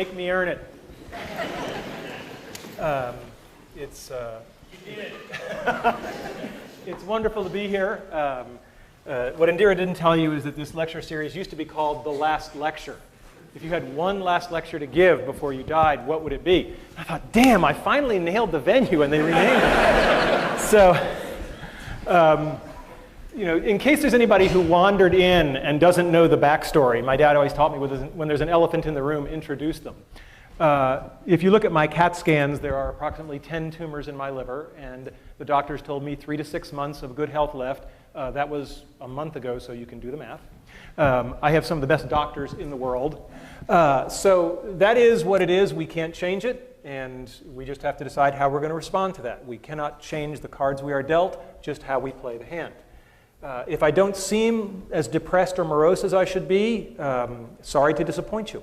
Make me earn it. It's wonderful to be here. What Indira didn't tell you is that this lecture series used to be called The Last Lecture. If you had one last lecture to give before you died, what would it be? I thought, damn, I finally nailed the venue, and they renamed it. So, in case there's anybody who wandered in and doesn't know the backstory, my dad always taught me when there's an elephant in the room, introduce them. If you look at my CAT scans, there are approximately 10 tumors in my liver, and the doctors told me 3 to 6 months of good health left. That was a month ago, so you can do the math. I have some of the best doctors in the world. So that is what it is. We can't change it, and we just have to decide how we're going to respond to that. We cannot change the cards we are dealt, just how we play the hand. If I don't seem as depressed or morose as I should be, sorry to disappoint you.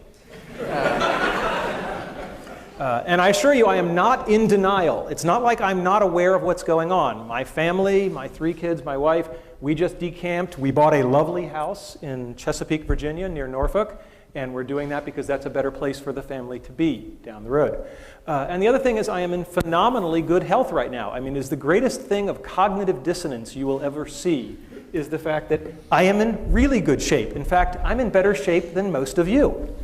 And I assure you, I am not in denial. It's not like I'm not aware of what's going on. My family, my 3 kids, my wife, we just decamped. We bought a lovely house in Chesapeake, Virginia, near Norfolk, and we're doing that because that's a better place for the family to be down the road. And the other thing is I am in phenomenally good health right now. I mean, it's the greatest thing of cognitive dissonance you will ever see is the fact that I am in really good shape. In fact, I'm in better shape than most of you.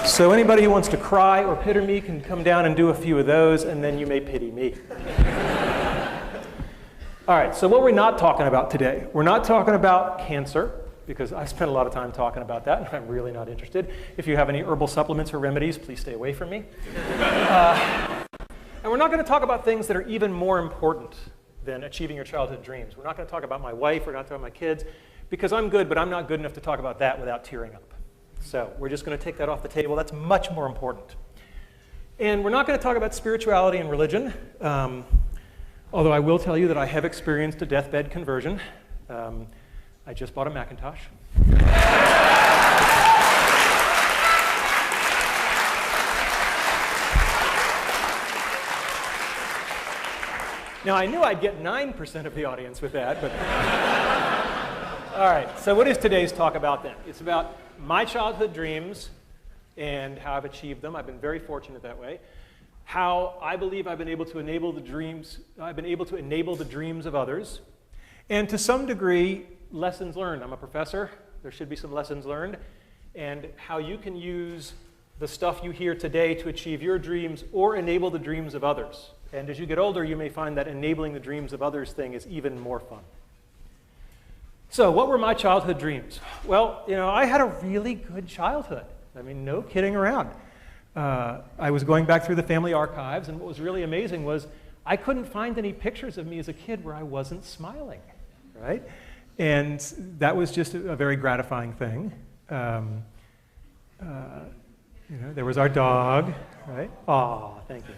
So anybody who wants to cry or pity me can come down and do a few of those, and then you may pity me. All right, so what we're not talking about today, we're not talking about cancer, because I spent a lot of time talking about that, and I'm really not interested. If you have any herbal supplements or remedies, please stay away from me. And we're not going to talk about things that are even more important than achieving your childhood dreams. We're not going to talk about my wife, we're not talking about my kids, because I'm good, but I'm not good enough to talk about that without tearing up. So we're just going to take that off the table. That's much more important. And we're not going to talk about spirituality and religion, although I will tell you that I have experienced a deathbed conversion. I just bought a Macintosh. Now, I knew I'd get 9% of the audience with that, but... All right, so what is today's talk about then? It's about my childhood dreams and how I've achieved them. I've been very fortunate that way. How I believe I've been able to enable the dreams, of others. And to some degree, lessons learned. I'm a professor. There should be some lessons learned. And how you can use the stuff you hear today to achieve your dreams or enable the dreams of others. And as you get older, you may find that enabling the dreams of others thing is even more fun. So what were my childhood dreams? Well, I had a really good childhood. I mean, no kidding around. I was going back through the family archives, and what was really amazing was I couldn't find any pictures of me as a kid where I wasn't smiling, right? And that was just a very gratifying thing. There was our dog, right? Aw, thank you.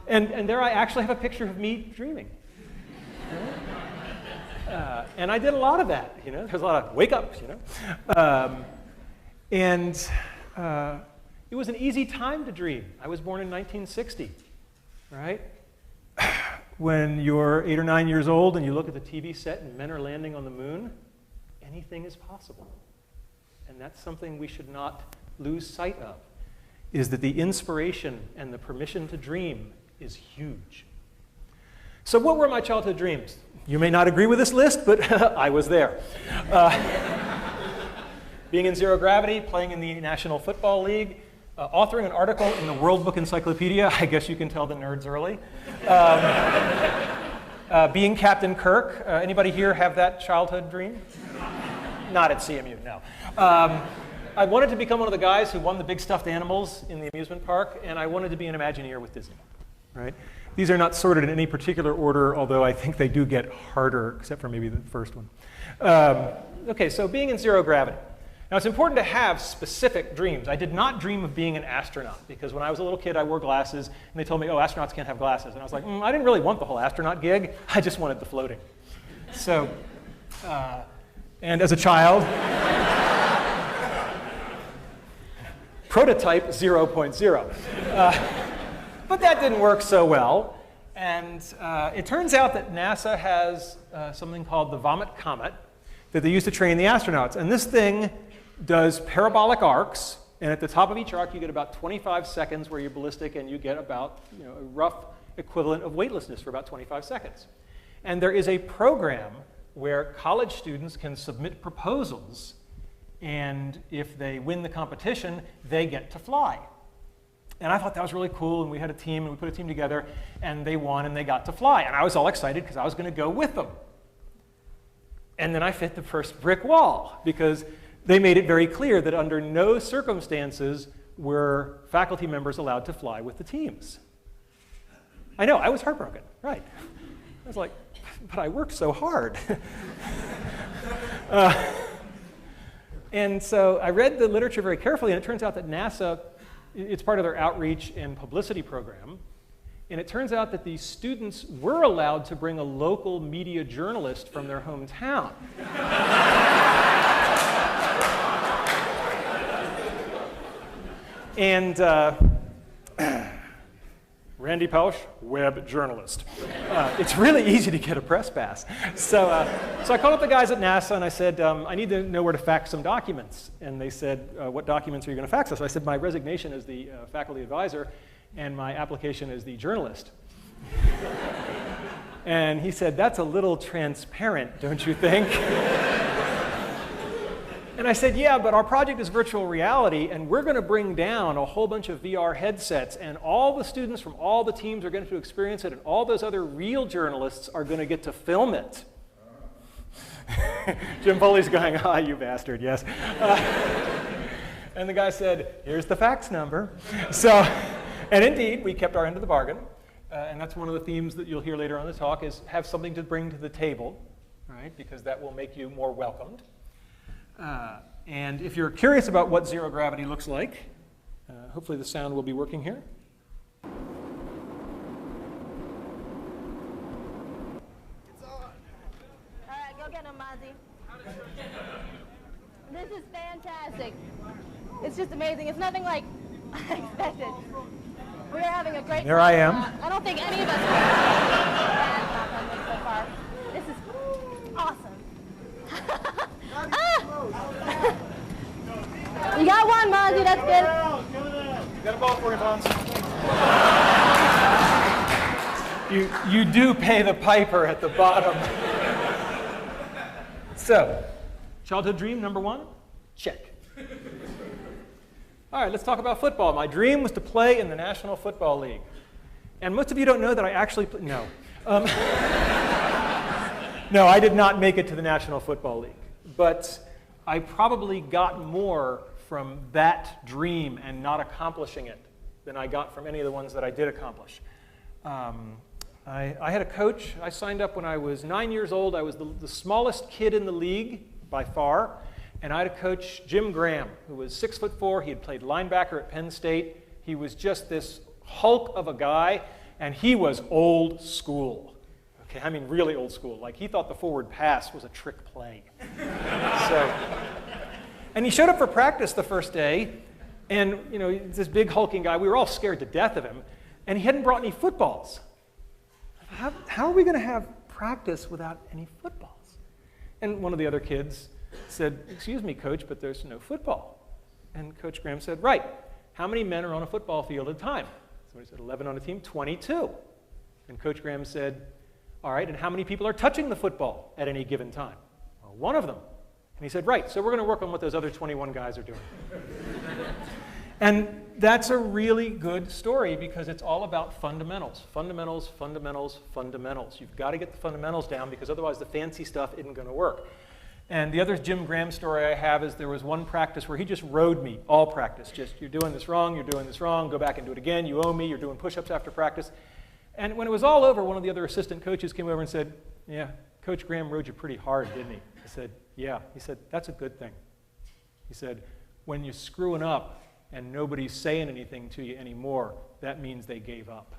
And there I actually have a picture of me dreaming. Right? And I did a lot of that, There's a lot of wake-ups, it was an easy time to dream. I was born in 1960, right? When you're 8 or 9 years old and you look at the TV set and men are landing on the moon, anything is possible. And that's something we should not lose sight of, is that the inspiration and the permission to dream is huge. So what were my childhood dreams? You may not agree with this list, but I was there. Being in zero gravity, playing in the National Football League, authoring an article in the World Book Encyclopedia. I guess you can tell the nerds early. Being Captain Kirk. Anybody here have that childhood dream? Not at CMU, no. I wanted to become one of the guys who won the big stuffed animals in the amusement park, and I wanted to be an Imagineer with Disney, right? These are not sorted in any particular order, although I think they do get harder, except for maybe the first one. Okay, so being in zero gravity. Now, it's important to have specific dreams. I did not dream of being an astronaut, because when I was a little kid, I wore glasses, and they told me, oh, astronauts can't have glasses. And I was like, I didn't really want the whole astronaut gig. I just wanted the floating. So, and as a child, prototype 0.0. But that didn't work so well. And it turns out that NASA has something called the Vomit Comet that they use to train the astronauts. And this thing does parabolic arcs. And at the top of each arc, you get about 25 seconds where you're ballistic, and you get about a rough equivalent of weightlessness for about 25 seconds. And there is a program where college students can submit proposals, and if they win the competition, they get to fly. And I thought that was really cool, and we had a team, and we put a team together, and they won, and they got to fly. And I was all excited because I was going to go with them. And then I hit the first brick wall, because they made it very clear that under no circumstances were faculty members allowed to fly with the teams. I know, I was heartbroken, right. I was like, but I worked so hard. And so I read the literature very carefully, and it turns out that NASA, it's part of their outreach and publicity program. And it turns out that these students were allowed to bring a local media journalist from their hometown. And Randy Pausch, web journalist. It's really easy to get a press pass. So I called up the guys at NASA, and I said, I need to know where to fax some documents. And they said, what documents are you going to fax us? So I said, my resignation as the faculty advisor and my application as the journalist. And he said, that's a little transparent, don't you think? And I said, yeah, but our project is virtual reality, and we're going to bring down a whole bunch of VR headsets, and all the students from all the teams are going to experience it, and all those other real journalists are going to get to film it. Jim Foley's going, ah, you bastard, yes. And the guy said, here's the fax number. So, and indeed, we kept our end of the bargain, and that's one of the themes that you'll hear later on in the talk, is have something to bring to the table, right? Because that will make you more welcomed. And if you're curious about what zero gravity looks like, hopefully the sound will be working here. It's on. All right, go get him, Mozzie. This is fantastic. It's just amazing. It's nothing like I expected. We are having a great time. There I am. I don't think any of us have done this so far. This is awesome. You got one, Mozzie, that's good. You got a ball for you, Mons. You do pay the piper at the bottom. So, childhood dream number one? Check. All right, let's talk about football. My dream was to play in the National Football League. And most of you don't know that I actually no. No, I did not make it to the National Football League. But I probably got more from that dream and not accomplishing it than I got from any of the ones that I did accomplish. I had a coach. I signed up when I was 9 years old. I was the smallest kid in the league by far. And I had a coach, Jim Graham, who was 6'4". He had played linebacker at Penn State. He was just this hulk of a guy, and he was old school. Okay, I mean really old school. Like he thought the forward pass was a trick play. And he showed up for practice the first day, and this big hulking guy. We were all scared to death of him, and he hadn't brought any footballs. How are we going to have practice without any footballs? And one of the other kids said, excuse me, coach, but there's no football. And Coach Graham said, right, how many men are on a football field at a time? Somebody said 11 on a team, 22. And Coach Graham said, all right, and how many people are touching the football at any given time? Well, one of them. And he said, right, so we're going to work on what those other 21 guys are doing. And that's a really good story because it's all about fundamentals. Fundamentals, fundamentals, fundamentals. You've got to get the fundamentals down because otherwise the fancy stuff isn't going to work. And the other Jim Graham story I have is there was one practice where he just rode me, all practice. Just, you're doing this wrong, go back and do it again, you owe me, you're doing push-ups after practice. And when it was all over, one of the other assistant coaches came over and said, yeah, Coach Graham rode you pretty hard, didn't he? I said, yeah. He said, that's a good thing. He said, when you're screwing up and nobody's saying anything to you anymore, that means they gave up.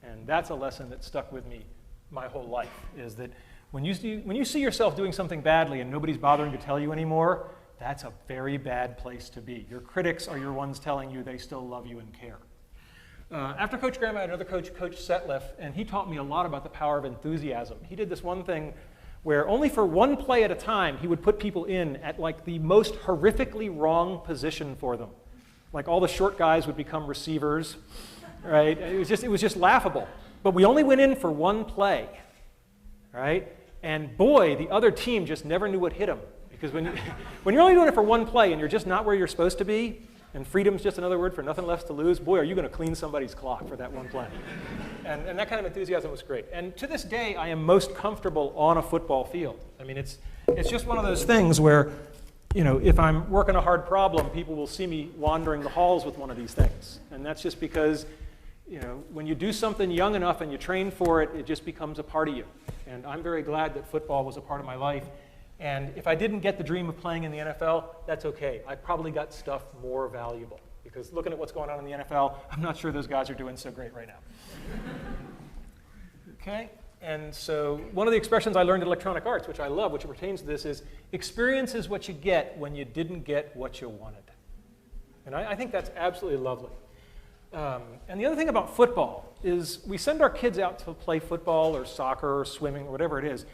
And that's a lesson that stuck with me my whole life, is that when you see yourself doing something badly and nobody's bothering to tell you anymore, that's a very bad place to be. Your critics are your ones telling you they still love you and care. After Coach Graham, I had another coach, Coach Setliff, and he taught me a lot about the power of enthusiasm. He did this one thing where only for one play at a time, he would put people in at like the most horrifically wrong position for them. Like all the short guys would become receivers, right? It was just laughable. But we only went in for one play, right? And boy, the other team just never knew what hit them. Because when you're only doing it for one play and you're just not where you're supposed to be, and freedom's just another word for nothing left to lose, boy, are you going to clean somebody's clock for that one play. And that kind of enthusiasm was great. And to this day, I am most comfortable on a football field. I mean, it's just one of those things where, you know, if I'm working a hard problem, people will see me wandering the halls with one of these things. And that's just because, you know, when you do something young enough and you train for it, it just becomes a part of you. And I'm very glad that football was a part of my life. And if I didn't get the dream of playing in the NFL, that's okay. I probably got stuff more valuable. Because looking at what's going on in the NFL, I'm not sure those guys are doing so great right now. Okay? And so one of the expressions I learned in electronic arts, which I love, which pertains to this, is experience is what you get when you didn't get what you wanted. And I think that's absolutely lovely. And the other thing about football is we send our kids out to play football or soccer or swimming or whatever it is.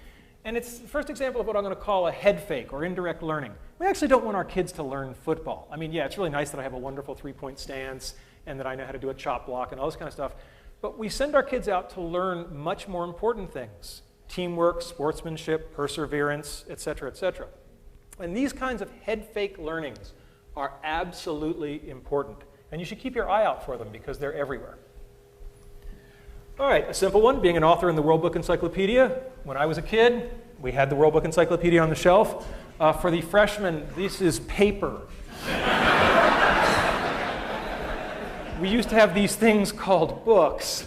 And it's the first example of what I'm going to call a head fake or indirect learning. We actually don't want our kids to learn football. I mean, yeah, it's really nice that I have a wonderful three-point stance and that I know how to do a chop block and all this kind of stuff. But we send our kids out to learn much more important things: teamwork, sportsmanship, perseverance, et cetera, et cetera. And these kinds of head fake learnings are absolutely important. And you should keep your eye out for them because they're everywhere. All right, a simple one, being an author in the World Book Encyclopedia. When I was a kid, we had the World Book Encyclopedia on the shelf. For the freshmen, this is paper. We used to have these things called books.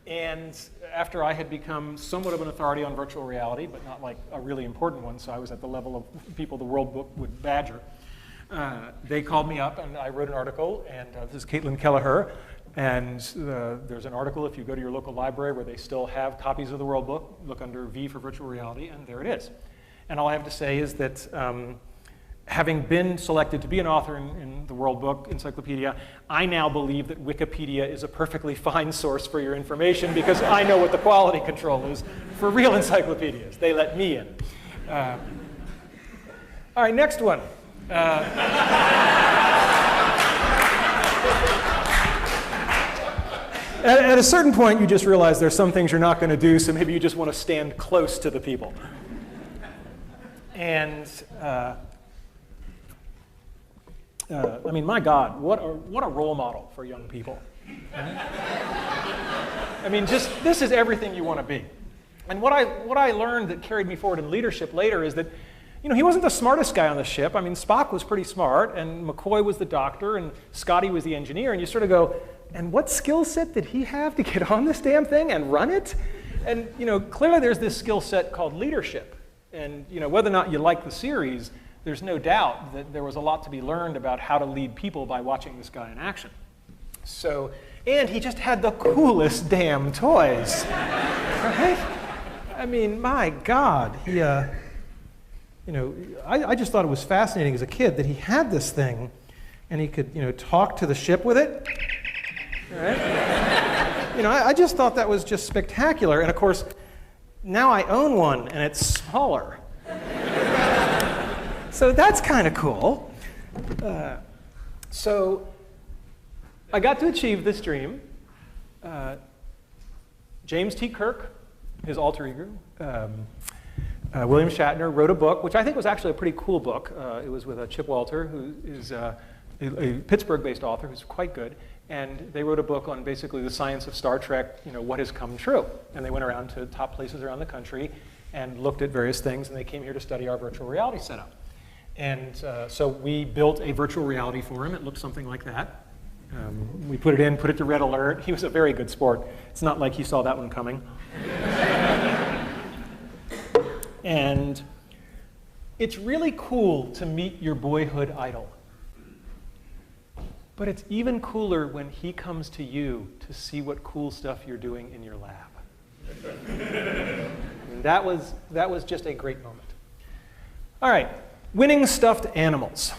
And after I had become somewhat of an authority on virtual reality, but not like a really important one, so I was at the level of people the World Book would badger, they called me up and I wrote an article, and this is Caitlin Kelleher. And there's an article, if you go to your local library where they still have copies of the World Book, look under V for virtual reality, and there it is. And all I have to say is that having been selected to be an author in the World Book Encyclopedia, I now believe that Wikipedia is a perfectly fine source for your information because I know what the quality control is for real encyclopedias. They let me in. All right, next one. At a certain point, you just realize there's some things you're not going to do, so maybe you just want to stand close to the people. And I mean, my God, what a role model for young people. I mean, just this is everything you want to be. And what I learned that carried me forward in leadership later is that, you know, he wasn't the smartest guy on the ship. I mean, Spock was pretty smart, and McCoy was the doctor, and Scotty was the engineer, and you sort of go, and what skill set did he have to get on this damn thing and run it? And, you know, clearly there's this skill set called leadership. And, you know, whether or not you like the series, there's no doubt that there was a lot to be learned about how to lead people by watching this guy in action. So, and he just had the coolest damn toys, right? I mean, my God, he, you know, I just thought it was fascinating as a kid that he had this thing and he could, you know, talk to the ship with it. Right? You know, I just thought that was just spectacular. And of course, now I own one and it's smaller. So that's kind of cool. So I got to achieve this dream. James T. Kirk, his alter ego, William Shatner, wrote a book, which I think was actually a pretty cool book. It was with Chip Walter, who is a Pittsburgh-based author who's quite good. And they wrote a book on basically the science of Star Trek, you know, what has come true. And they went around to top places around the country and looked at various things, and they came here to study our virtual reality setup. And so we built a virtual reality for him. It looked something like that. We put it in, put it to red alert. He was a very good sport. It's not like he saw that one coming. And it's really cool to meet your boyhood idol. But it's even cooler when he comes to you to see what cool stuff you're doing in your lab. And that was just a great moment. All right, winning stuffed animals.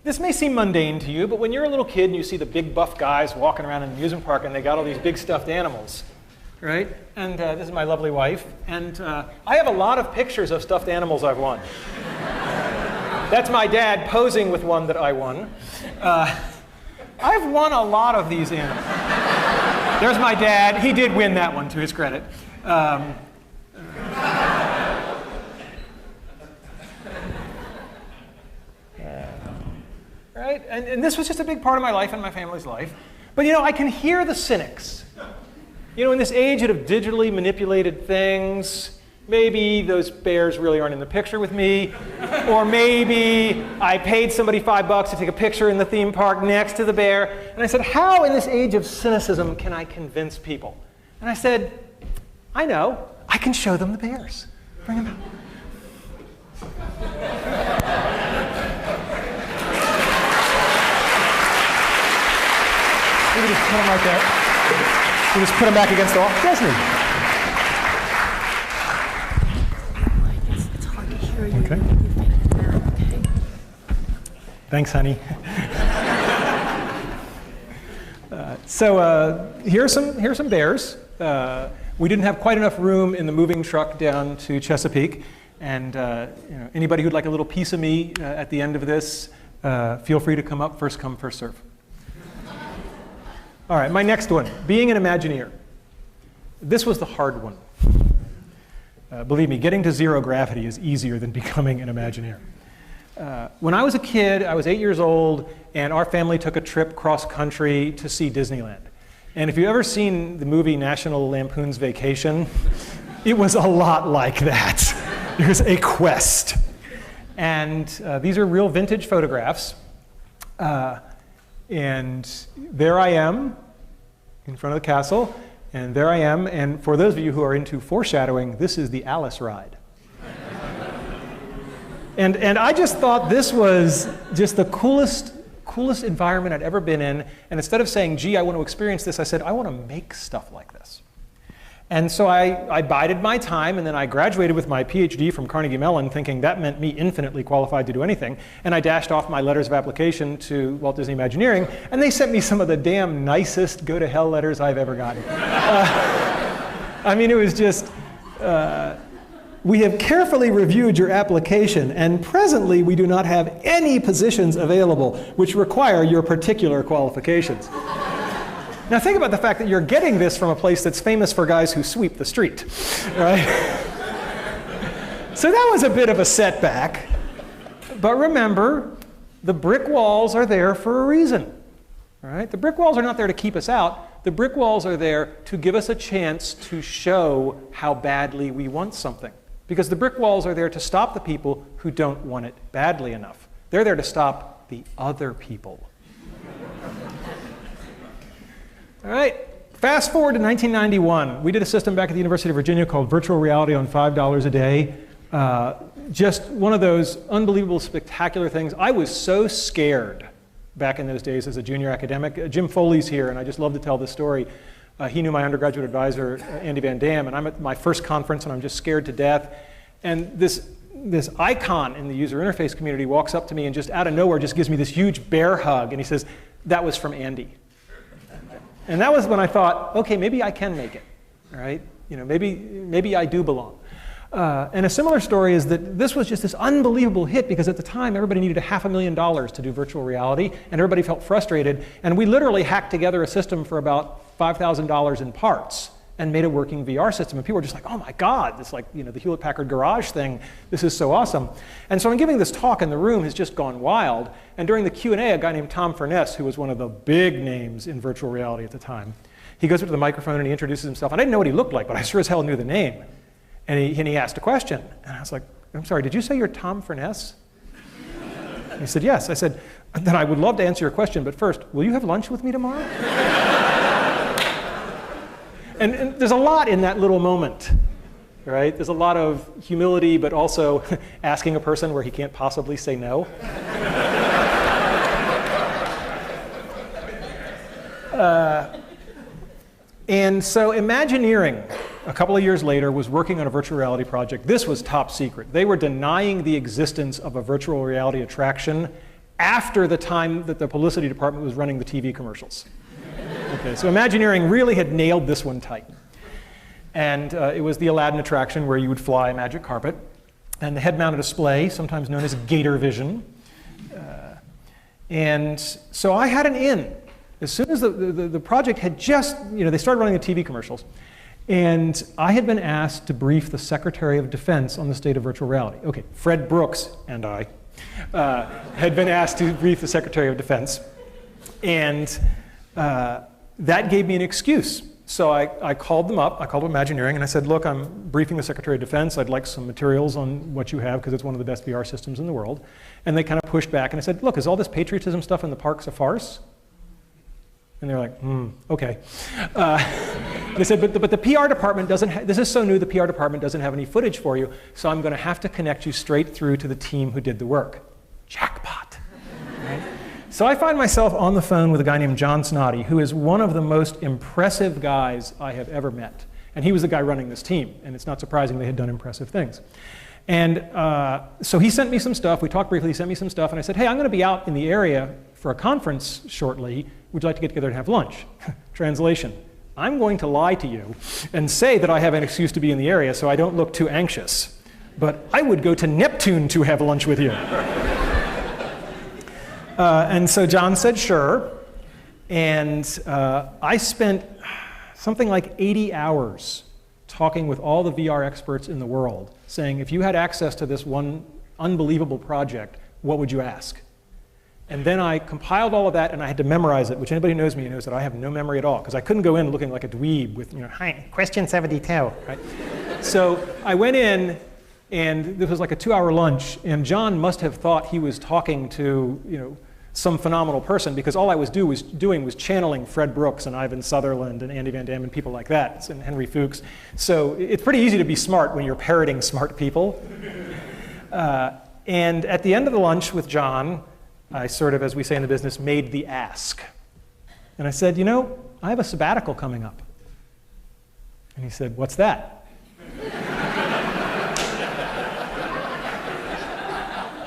This may seem mundane to you, but when you're a little kid and you see the big buff guys walking around in the amusement park and they got all these big stuffed animals, right? And this is my lovely wife. And I have a lot of pictures of stuffed animals I've won. That's my dad posing with one that I won. I've won a lot of these animals. There's my dad. He did win that one, to his credit. Right? And this was just a big part of my life and my family's life. But I can hear the cynics. In this age of digitally manipulated things, maybe those bears really aren't in the picture with me, or maybe I paid somebody $5 to take a picture in the theme park next to the bear, and I said, how in this age of cynicism can I convince people? And I said, I know, I can show them the bears. Bring them out. We just put them right there. We just put them back against the wall. Disney. It's hard to hear you. Okay. Okay. Thanks, honey. So here are some bears. We didn't have quite enough room in the moving truck down to Chesapeake, and anybody who'd like a little piece of me at the end of this, feel free to come up. First come, first serve. All right, my next one, being an Imagineer. This was the hard one. Believe me, getting to zero gravity is easier than becoming an Imagineer. When I was a kid, I was 8 years old, and our family took a trip cross-country to see Disneyland. And if you've ever seen the movie National Lampoon's Vacation, it was a lot like that. It was a quest. And these are real vintage photographs. And there I am in front of the castle, and there I am. And for those of you who are into foreshadowing, this is the Alice ride. And I just thought this was just the coolest environment I'd ever been in. And instead of saying, gee, I want to experience this, I said, I want to make stuff like this. And so I bided my time, and then I graduated with my PhD from Carnegie Mellon, thinking that meant me infinitely qualified to do anything. And I dashed off my letters of application to Walt Disney Imagineering, and they sent me some of the damn nicest go-to-hell letters I've ever gotten. I mean, it was just, we have carefully reviewed your application, and presently we do not have any positions available which require your particular qualifications. Now think about the fact that you're getting this from a place that's famous for guys who sweep the street, right? So that was a bit of a setback. But remember, the brick walls are there for a reason, right? The brick walls are not there to keep us out. The brick walls are there to give us a chance to show how badly we want something. Because the brick walls are there to stop the people who don't want it badly enough. They're there to stop the other people. All right, fast forward to 1991. We did a system back at the University of Virginia called Virtual Reality on $5 a day. Just one of those unbelievable, spectacular things. I was so scared back in those days as a junior academic. Jim Foley's here, and I just love to tell this story. He knew my undergraduate advisor, Andy Van Dam, and I'm at my first conference, and I'm just scared to death. And this icon in the user interface community walks up to me and just out of nowhere just gives me this huge bear hug, and he says, that was from Andy. And that was when I thought, okay, maybe I can make it, right? Maybe I do belong. And a similar story is that this was just this unbelievable hit because at the time everybody needed $500,000 to do virtual reality, and everybody felt frustrated. And we literally hacked together a system for about $5,000 in parts and made a working VR system. And people were just like, oh my God, this like, the Hewlett-Packard Garage thing, this is so awesome. And so I'm giving this talk, and the room has just gone wild. And during the Q&A, a guy named Tom Furness, who was one of the big names in virtual reality at the time, he goes up to the microphone and he introduces himself. And I didn't know what he looked like, but I sure as hell knew the name. And he asked a question. And I was like, I'm sorry, did you say you're Tom Furness? And he said, yes. I said, then I would love to answer your question, but first, will you have lunch with me tomorrow? And there's a lot in that little moment, right? There's a lot of humility, but also asking a person where he can't possibly say no. And so Imagineering, a couple of years later, was working on a virtual reality project. This was top secret. They were denying the existence of a virtual reality attraction after the time that the publicity department was running the TV commercials. Okay, so Imagineering really had nailed this one tight. And it was the Aladdin attraction where you would fly a magic carpet. And the head-mounted display, sometimes known as Gator Vision. And so I had an in. As soon as the project had just, they started running the TV commercials. And I had been asked to brief the Secretary of Defense on the state of virtual reality. Okay, Fred Brooks and I had been asked to brief the Secretary of Defense. And that gave me an excuse. So I called them up, I called Imagineering, and I said, look, I'm briefing the Secretary of Defense. I'd like some materials on what you have, because it's one of the best VR systems in the world. And they kind of pushed back, and I said, look, is all this patriotism stuff in the parks a farce? And they're like, okay. They said, but the PR department doesn't, this is so new, the PR department doesn't have any footage for you, so I'm going to have to connect you straight through to the team who did the work. Jackpot. Right? So I find myself on the phone with a guy named John Snoddy, who is one of the most impressive guys I have ever met. And he was the guy running this team, and it's not surprising they had done impressive things. And so he sent me some stuff. We talked briefly, he sent me some stuff, and I said, hey, I'm going to be out in the area for a conference shortly. Would you like to get together and have lunch? Translation, I'm going to lie to you and say that I have an excuse to be in the area so I don't look too anxious. But I would go to Neptune to have lunch with you. And so John said, sure. And I spent something like 80 hours talking with all the VR experts in the world, saying, if you had access to this one unbelievable project, what would you ask? And then I compiled all of that, and I had to memorize it, which anybody who knows me knows that I have no memory at all, because I couldn't go in looking like a dweeb with, hi, question 72, right? So I went in, and this was like a 2-hour lunch, and John must have thought he was talking to, some phenomenal person, because all I was doing was channeling Fred Brooks and Ivan Sutherland and Andy Van Damme and people like that, and Henry Fuchs. So it's pretty easy to be smart when you're parroting smart people. And at the end of the lunch with John, I sort of, as we say in the business, made the ask. And I said, I have a sabbatical coming up. And he said, what's that?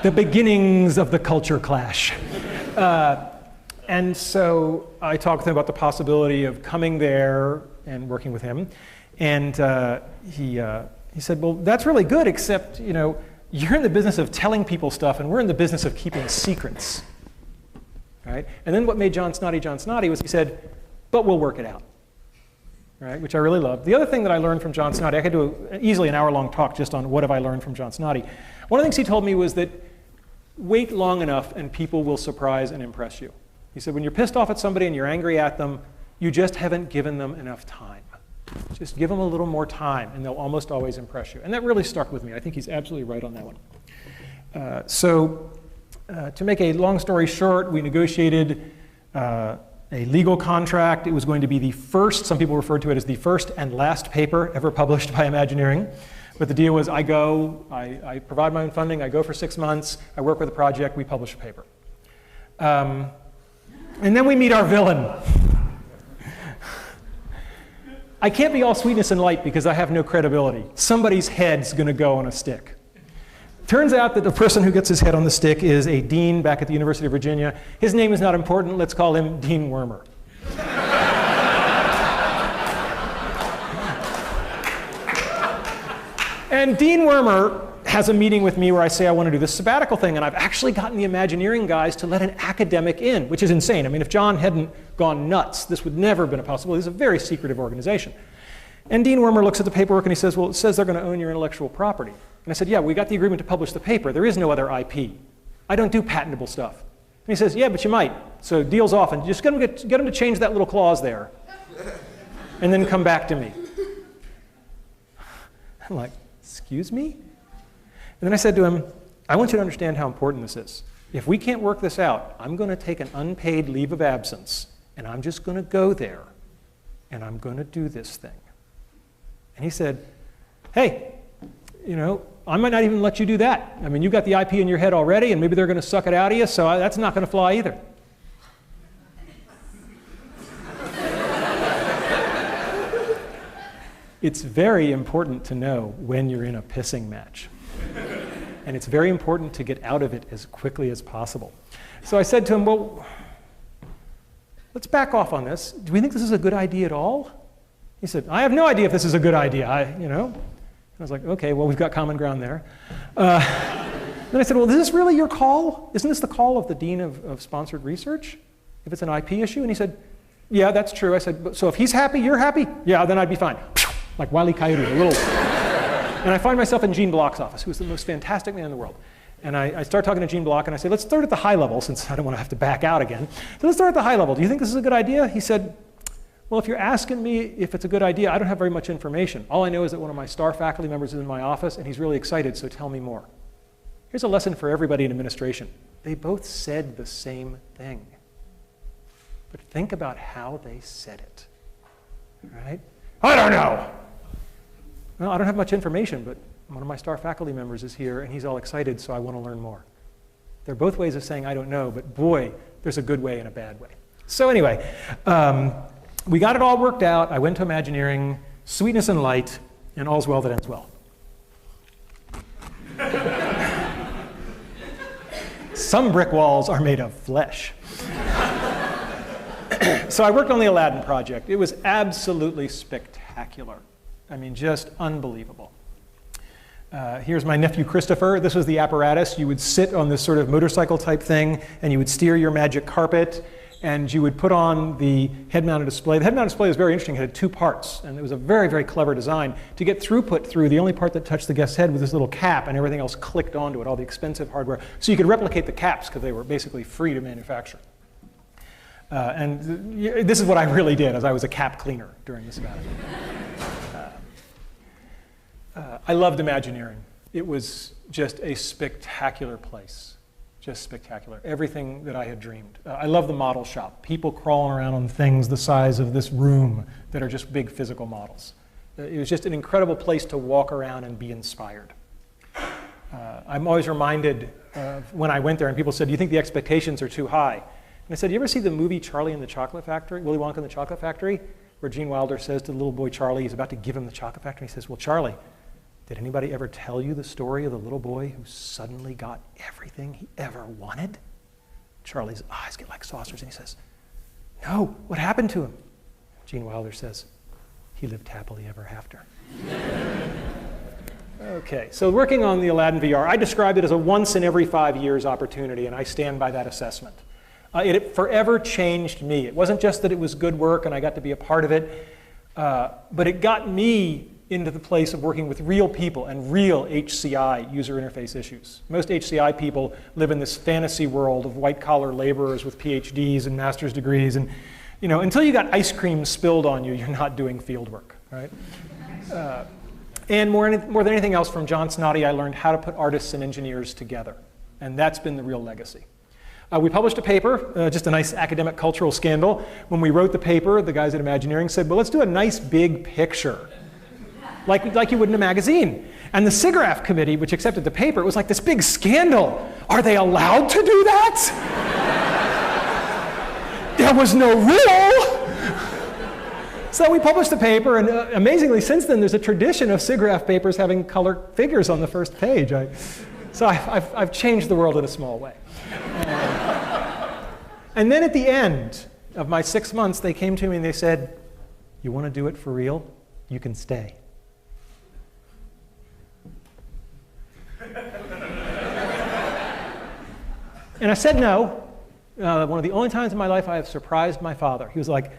The beginnings of the culture clash. And so I talked to him about the possibility of coming there and working with him. And he said, well, that's really good, except, you're in the business of telling people stuff, and we're in the business of keeping secrets. Right? And then what made John Snoddy was he said, but we'll work it out. Right? Which I really loved. The other thing that I learned from John Snoddy, I could do easily an hour-long talk just on what have I learned from John Snoddy. One of the things he told me was that wait long enough and people will surprise and impress you. He said, when you're pissed off at somebody and you're angry at them, you just haven't given them enough time. Just give them a little more time, and they'll almost always impress you. And that really stuck with me. I think he's absolutely right on that one. To make a long story short, we negotiated a legal contract. It was going to be the first, some people referred to it as the first and last paper ever published by Imagineering. But the deal was I go, I provide my own funding, I go for 6 months, I work with a project, we publish a paper. And then we meet our villain. I can't be all sweetness and light because I have no credibility. Somebody's head's going to go on a stick. Turns out that the person who gets his head on the stick is a dean back at the University of Virginia. His name is not important. Let's call him Dean Wormer. And Dean Wormer has a meeting with me where I say I want to do this sabbatical thing, and I've actually gotten the Imagineering guys to let an academic in, which is insane. I mean, if John hadn't gone nuts, this would never have been a possibility. This is a very secretive organization. And Dean Wormer looks at the paperwork and he says, well, it says they're going to own your intellectual property. And I said, yeah, we got the agreement to publish the paper. There is no other IP. I don't do patentable stuff. And he says, yeah, but you might. So deal's off, and just get him to change that little clause there, and then come back to me. I'm like, excuse me? And then I said to him, I want you to understand how important this is. If we can't work this out, I'm going to take an unpaid leave of absence, and I'm just going to go there, and I'm going to do this thing. And he said, hey, I might not even let you do that. I mean, you've got the IP in your head already, and maybe they're going to suck it out of you, so that's not going to fly either. It's very important to know when you're in a pissing match. And it's very important to get out of it as quickly as possible. So I said to him, well, let's back off on this. Do we think this is a good idea at all? He said, I have no idea if this is a good idea, I was like, okay, well, we've got common ground there. Then I said, well, is this really your call? Isn't this the call of the Dean of Sponsored Research, if it's an IP issue? And he said, yeah, that's true. I said, so if he's happy, you're happy? Yeah, then I'd be fine. Like Wile E. Coyote, a little. And I find myself in Gene Block's office, who's the most fantastic man in the world. And I start talking to Gene Block, and I say, let's start at the high level, since I don't want to have to back out again. So let's start at the high level. Do you think this is a good idea? He said, well, if you're asking me if it's a good idea, I don't have very much information. All I know is that one of my star faculty members is in my office, and he's really excited, so tell me more. Here's a lesson for everybody in administration. They both said the same thing. But think about how they said it, right? I don't know. Well, I don't have much information, but one of my star faculty members is here, and he's all excited, so I want to learn more. They're both ways of saying I don't know, but boy, there's a good way and a bad way. So anyway, we got it all worked out. I went to Imagineering, sweetness and light, and all's well that ends well. Some brick walls are made of flesh. So I worked on the Aladdin project. It was absolutely spectacular. I mean, just unbelievable. Here's my nephew Christopher. This was the apparatus. You would sit on this sort of motorcycle type thing, and you would steer your magic carpet, and you would put on the head-mounted display. The head-mounted display was very interesting. It had two parts, and it was a very, very clever design. To get throughput through, the only part that touched the guest's head was this little cap, and everything else clicked onto it, all the expensive hardware. So you could replicate the caps, because they were basically free to manufacture. And this is what I really did, as I was a cap cleaner during this event. I loved Imagineering. It was just a spectacular place. Just spectacular. Everything that I had dreamed. I love the model shop. People crawling around on things the size of this room that are just big physical models. It was just an incredible place to walk around and be inspired. I'm always reminded when I went there and people said, do you think the expectations are too high? And I said, you ever see the movie Charlie and the Chocolate Factory, Willy Wonka and the Chocolate Factory, where Gene Wilder says to the little boy Charlie, he's about to give him the chocolate factory, he says, well, Charlie, did anybody ever tell you the story of the little boy who suddenly got everything he ever wanted? Charlie's eyes get like saucers and he says, no, what happened to him? Gene Wilder says, he lived happily ever after. Okay, so working on the Aladdin VR, I described it as a once in every 5 years opportunity, and I stand by that assessment. It forever changed me. It wasn't just that it was good work and I got to be a part of it, but it got me into the place of working with real people and real HCI, user interface issues. Most HCI people live in this fantasy world of white-collar laborers with PhDs and master's degrees, and until you got ice cream spilled on you, you're not doing field work, right? And more than anything else, from John Snoddy, I learned how to put artists and engineers together, and that's been the real legacy. We published a paper, just a nice academic cultural scandal. When we wrote the paper, the guys at Imagineering said, well, let's do a nice big picture, like you would in a magazine. And the SIGGRAPH committee, which accepted the paper, it was like this big scandal. Are they allowed to do that? There was no rule. So we published the paper, and amazingly, since then, there's a tradition of SIGGRAPH papers having color figures on the first page. So I've changed the world in a small way. And then at the end of my 6 months, they came to me and they said, you want to do it for real? You can stay. And I said no. One of the only times in my life I have surprised my father. He was like,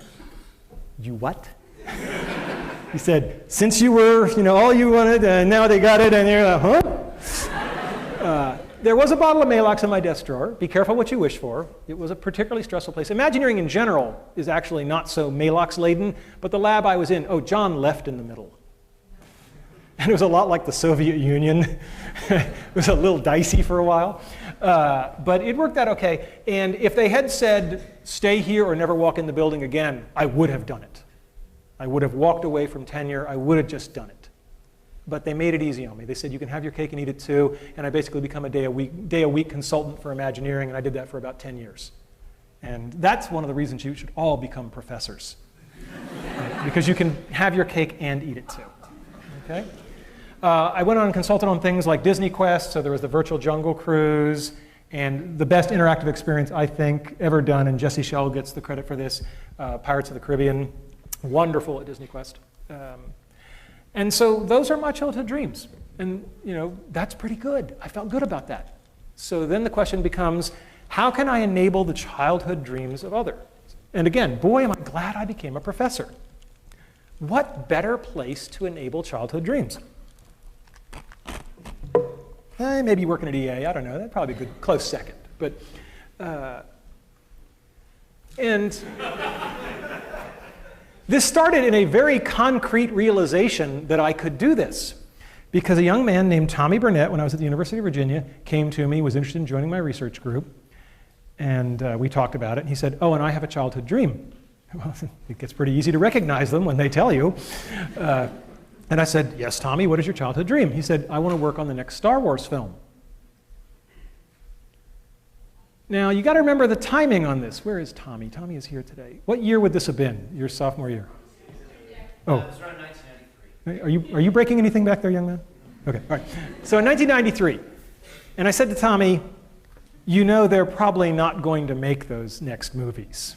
you what? He said, since you were, all you wanted, and now they got it, and you're like, huh? There was a bottle of Maalox in my desk drawer. Be careful what you wish for. It was a particularly stressful place. Imagineering in general is actually not so Maalox-laden, but the lab I was in, John left in the middle. And it was a lot like the Soviet Union. It was a little dicey for a while. But it worked out okay. And if they had said, stay here or never walk in the building again, I would have done it. I would have walked away from tenure. I would have just done it. But they made it easy on me. They said, you can have your cake and eat it too. And I basically become a day a week consultant for Imagineering, and I did that for about 10 years. And that's one of the reasons you should all become professors. Right? Because you can have your cake and eat it too. Okay? I went on and consulted on things like Disney Quest, so there was the Virtual Jungle Cruise, And the best interactive experience, I think, ever done, and Jesse Schell gets the credit for this, Pirates of the Caribbean, wonderful at Disney Quest. And so those are my childhood dreams. And that's pretty good. I felt good about that. So then the question becomes, how can I enable the childhood dreams of others? And again, boy, am I glad I became a professor. What better place to enable childhood dreams? Maybe working at EA, I don't know, that'd probably be a good close second. But, and this started in a very concrete realization that I could do this. Because a young man named Tommy Burnett, when I was at the University of Virginia, came to me, was interested in joining my research group, and we talked about it, and he said, oh, and I have a childhood dream. Well, it gets pretty easy to recognize them when they tell you. And I said, yes, Tommy, what is your childhood dream? He said, I want to work on the next Star Wars film. Now, you got to remember the timing on this. Where is Tommy? Tommy is here today. What year would this have been, your sophomore year? Oh. It was around 1993. Are you breaking anything back there, young man? Okay, all right. So in 1993, and I said to Tommy, you know they're probably not going to make those next movies.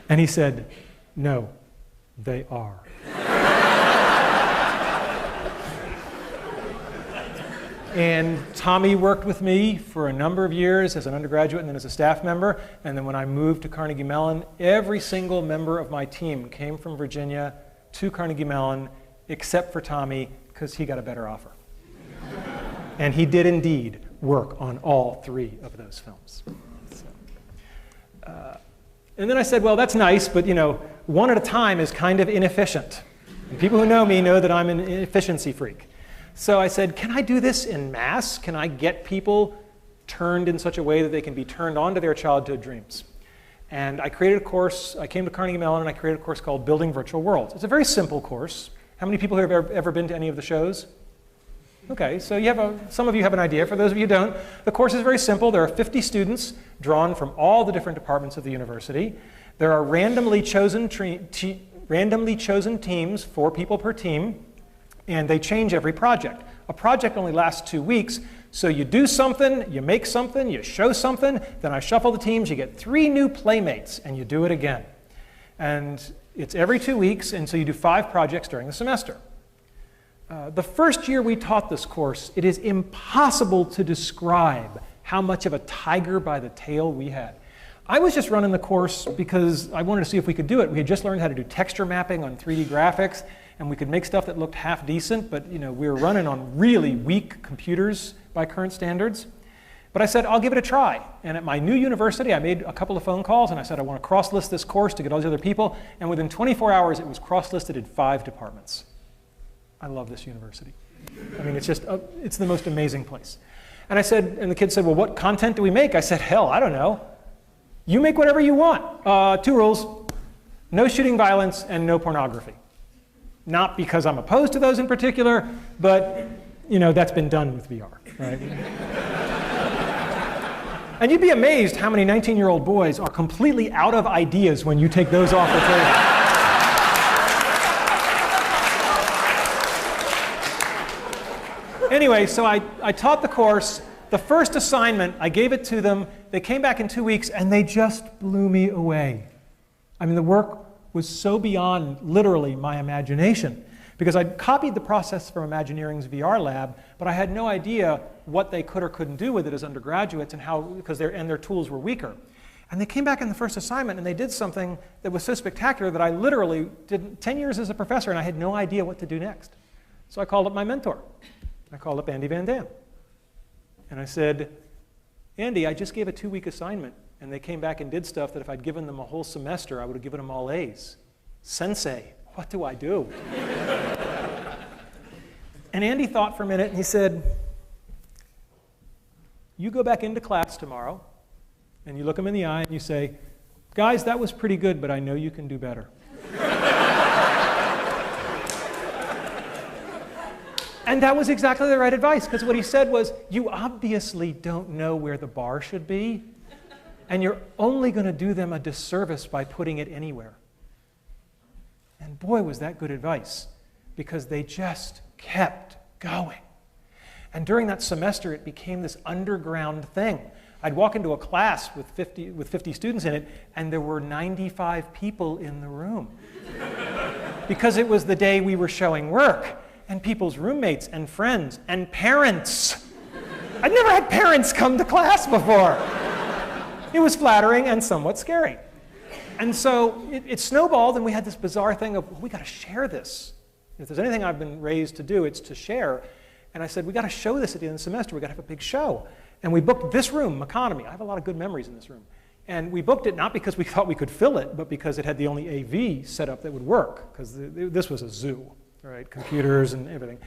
And he said, no, they are. And Tommy worked with me for a number of years as an undergraduate and then as a staff member. And then when I moved to Carnegie Mellon, every single member of my team came from Virginia to Carnegie Mellon, except for Tommy, because he got a better offer. And he did indeed work on all 3 of those films. And then I said, well, that's nice, but one at a time is kind of inefficient. And people who know me know that I'm an efficiency freak. So I said, can I do this in mass? Can I get people turned in such a way that they can be turned on to their childhood dreams? And I created a course. I came to Carnegie Mellon and I created a course called Building Virtual Worlds. It's a very simple course. How many people here have ever been to any of the shows? Okay, so some of you have an idea. For those of you who don't, the course is very simple. There are 50 students drawn from all the different departments of the university. There are randomly chosen teams, 4 people per team, and they change every project. A project only lasts 2 weeks, so you do something, you make something, you show something, then I shuffle the teams, you get 3 new playmates, and you do it again. And it's every 2 weeks, and so you do 5 projects during the semester. The first year we taught this course, it is impossible to describe how much of a tiger by the tail we had. I was just running the course because I wanted to see if we could do it. We had just learned how to do texture mapping on 3D graphics, and we could make stuff that looked half decent, but we were running on really weak computers by current standards. But I said, I'll give it a try. And at my new university, I made a couple of phone calls, and I said, I want to cross-list this course to get all these other people. And within 24 hours, it was cross-listed in 5 departments. I love this university. I mean, it's the most amazing place. And I said, and the kids said, well, what content do we make? I said, hell, I don't know. You make whatever you want. 2 rules, no shooting violence and no pornography. Not because I'm opposed to those in particular, but that's been done with VR, right? And you'd be amazed how many 19-year-old boys are completely out of ideas when you take those off the table. Anyway, so I taught the course. The first assignment, I gave it to them. They came back in 2 weeks, and they just blew me away. I mean, the work was so beyond, literally, my imagination. Because I'd copied the process from Imagineering's VR lab, but I had no idea what they could or couldn't do with it as undergraduates and how, because their tools were weaker. And they came back in the first assignment, and they did something that was so spectacular that I literally did 10 years as a professor, and I had no idea what to do next. So I called up my mentor. I called up Andy Van Dam. And I said, Andy, I just gave a 2-week assignment, and they came back and did stuff that if I'd given them a whole semester, I would have given them all A's. Sensei, what do I do? And Andy thought for a minute, and he said, you go back into class tomorrow, and you look them in the eye, and you say, guys, that was pretty good, but I know you can do better. And that was exactly the right advice, because what he said was, you obviously don't know where the bar should be, and you're only going to do them a disservice by putting it anywhere. And boy, was that good advice, because they just kept going. And during that semester, it became this underground thing. I'd walk into a class with 50 students in it, and there were 95 people in the room. Because it was the day we were showing work, and people's roommates and friends and parents. I'd never had parents come to class before. It was flattering and somewhat scary. And so it snowballed, and we had this bizarre thing of, well, we got to share this. If there's anything I've been raised to do, it's to share. And I said, we got to show this at the end of the semester. We got to have a big show. And we booked this room, Economy. I have a lot of good memories in this room. And we booked it not because we thought we could fill it, but because it had the only AV setup that would work, because this was a zoo, right? Computers and everything.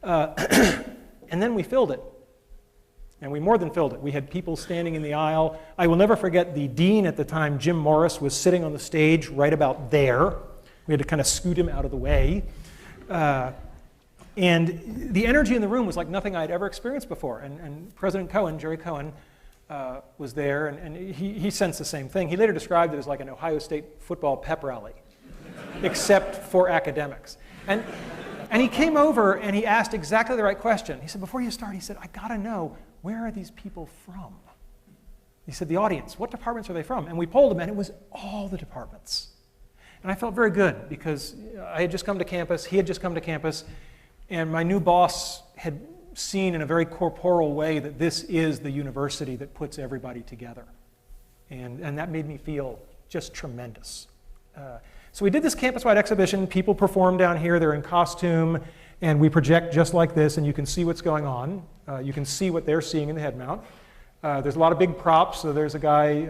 And then we filled it. And we more than filled it. We had people standing in the aisle. I will never forget the dean at the time, Jim Morris, was sitting on the stage right about there. We had to kind of scoot him out of the way. And the energy in the room was like nothing I'd ever experienced before. And President Cohen, Jerry Cohen, was there, and he sensed the same thing. He later described it as like an Ohio State football pep rally, except for academics. And he came over and he asked exactly the right question. He said, before you start, he said, I gotta know, where are these people from? He said, the audience, what departments are they from? And we polled them, and it was all the departments. And I felt very good because I had just come to campus, he had just come to campus, and my new boss had seen in a very corporal way that this is the university that puts everybody together. And that made me feel just tremendous. So we did this campus-wide exhibition. People perform down here. They're in costume. And we project just like this, and you can see what's going on. You can see what they're seeing in the head mount. There's a lot of big props. So there's a guy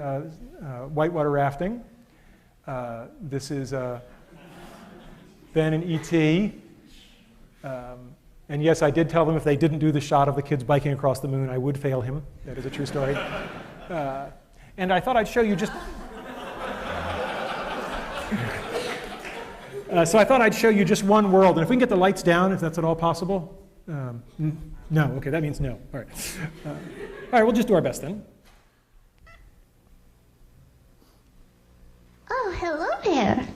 whitewater rafting. This is Ben and E.T. And yes, I did tell them if they didn't do the shot of the kids biking across the moon, I would fail him. That is a true story. And I thought I'd show you just... So I thought I'd show you just one world. And if we can get the lights down, if that's at all possible. No, okay, that means no. All right. All right, we'll just do our best then. Oh, hello there.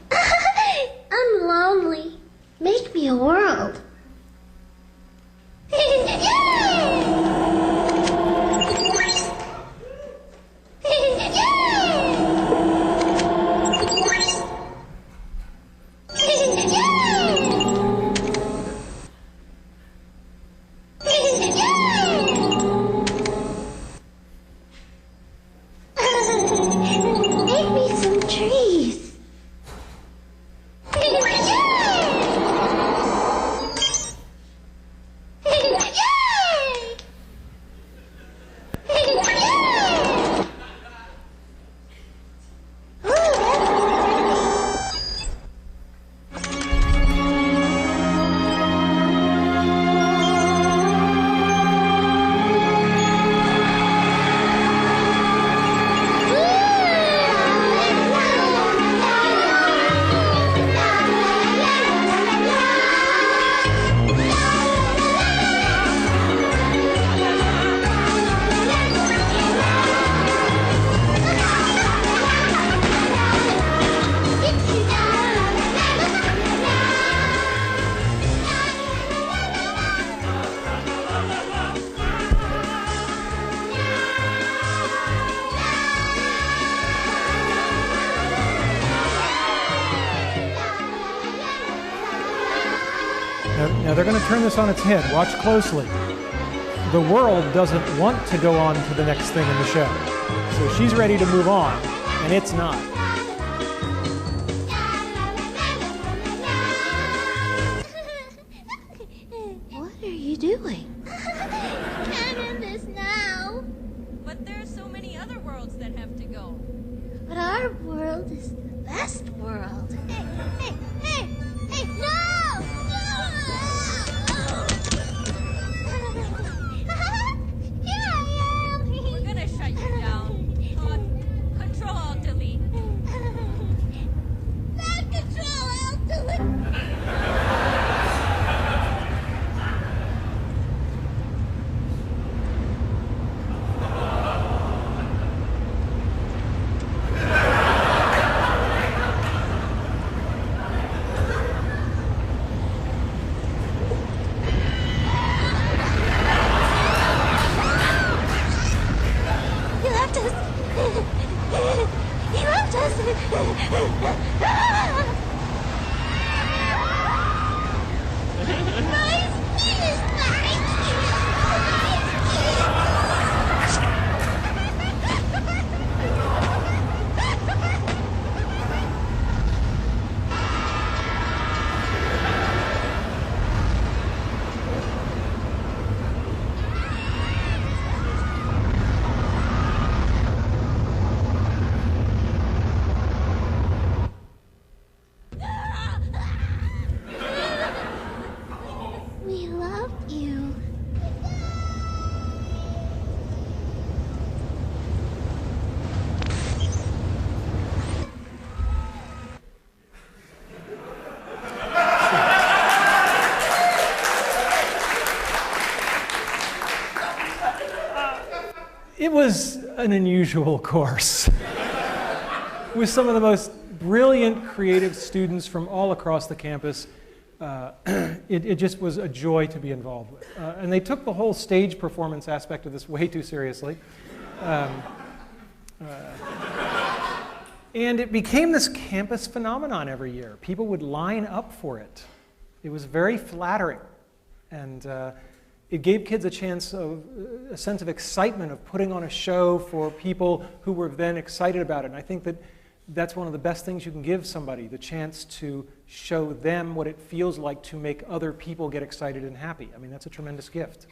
I'm lonely. Make me a world. Make me some trees. Now they're going to turn this on its head. Watch closely. The world doesn't want to go on to the next thing in the show. So she's ready to move on, and it's not. What are you doing? Can't end this now. But there are so many other worlds that have to go. But our world is the best world. Hey, no! Here I am! We're gonna shut you down. Control Alt Delete. Not Control Alt Delete. We love you. It was an unusual course with some of the most brilliant, creative students from all across the campus. It just was a joy to be involved with. And they took the whole stage performance aspect of this way too seriously. And it became this campus phenomenon every year. People would line up for it. It was very flattering. And it gave kids a sense of excitement of putting on a show for people who were then excited about it. And I think that that's one of the best things you can give somebody, the chance to show them what it feels like to make other people get excited and happy. I mean, that's a tremendous gift.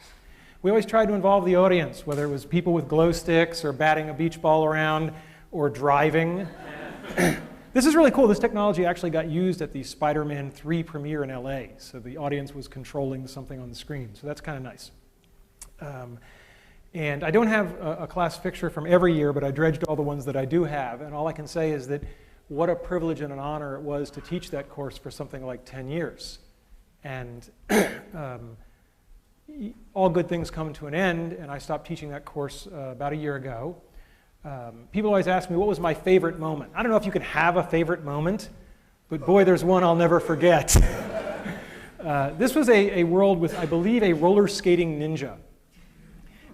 We always tried to involve the audience, whether it was people with glow sticks or batting a beach ball around or driving. This is really cool. This technology actually got used at the Spider-Man 3 premiere in LA, so the audience was controlling something on the screen, so that's kind of nice. And I don't have a class picture from every year, but I dredged all the ones that I do have, and all I can say is that what a privilege and an honor it was to teach that course for something like 10 years. And all good things come to an end, and I stopped teaching that course about a year ago. People always ask me, what was my favorite moment? I don't know if you can have a favorite moment, but boy, there's one I'll never forget. This was a world with, I believe, a roller skating ninja.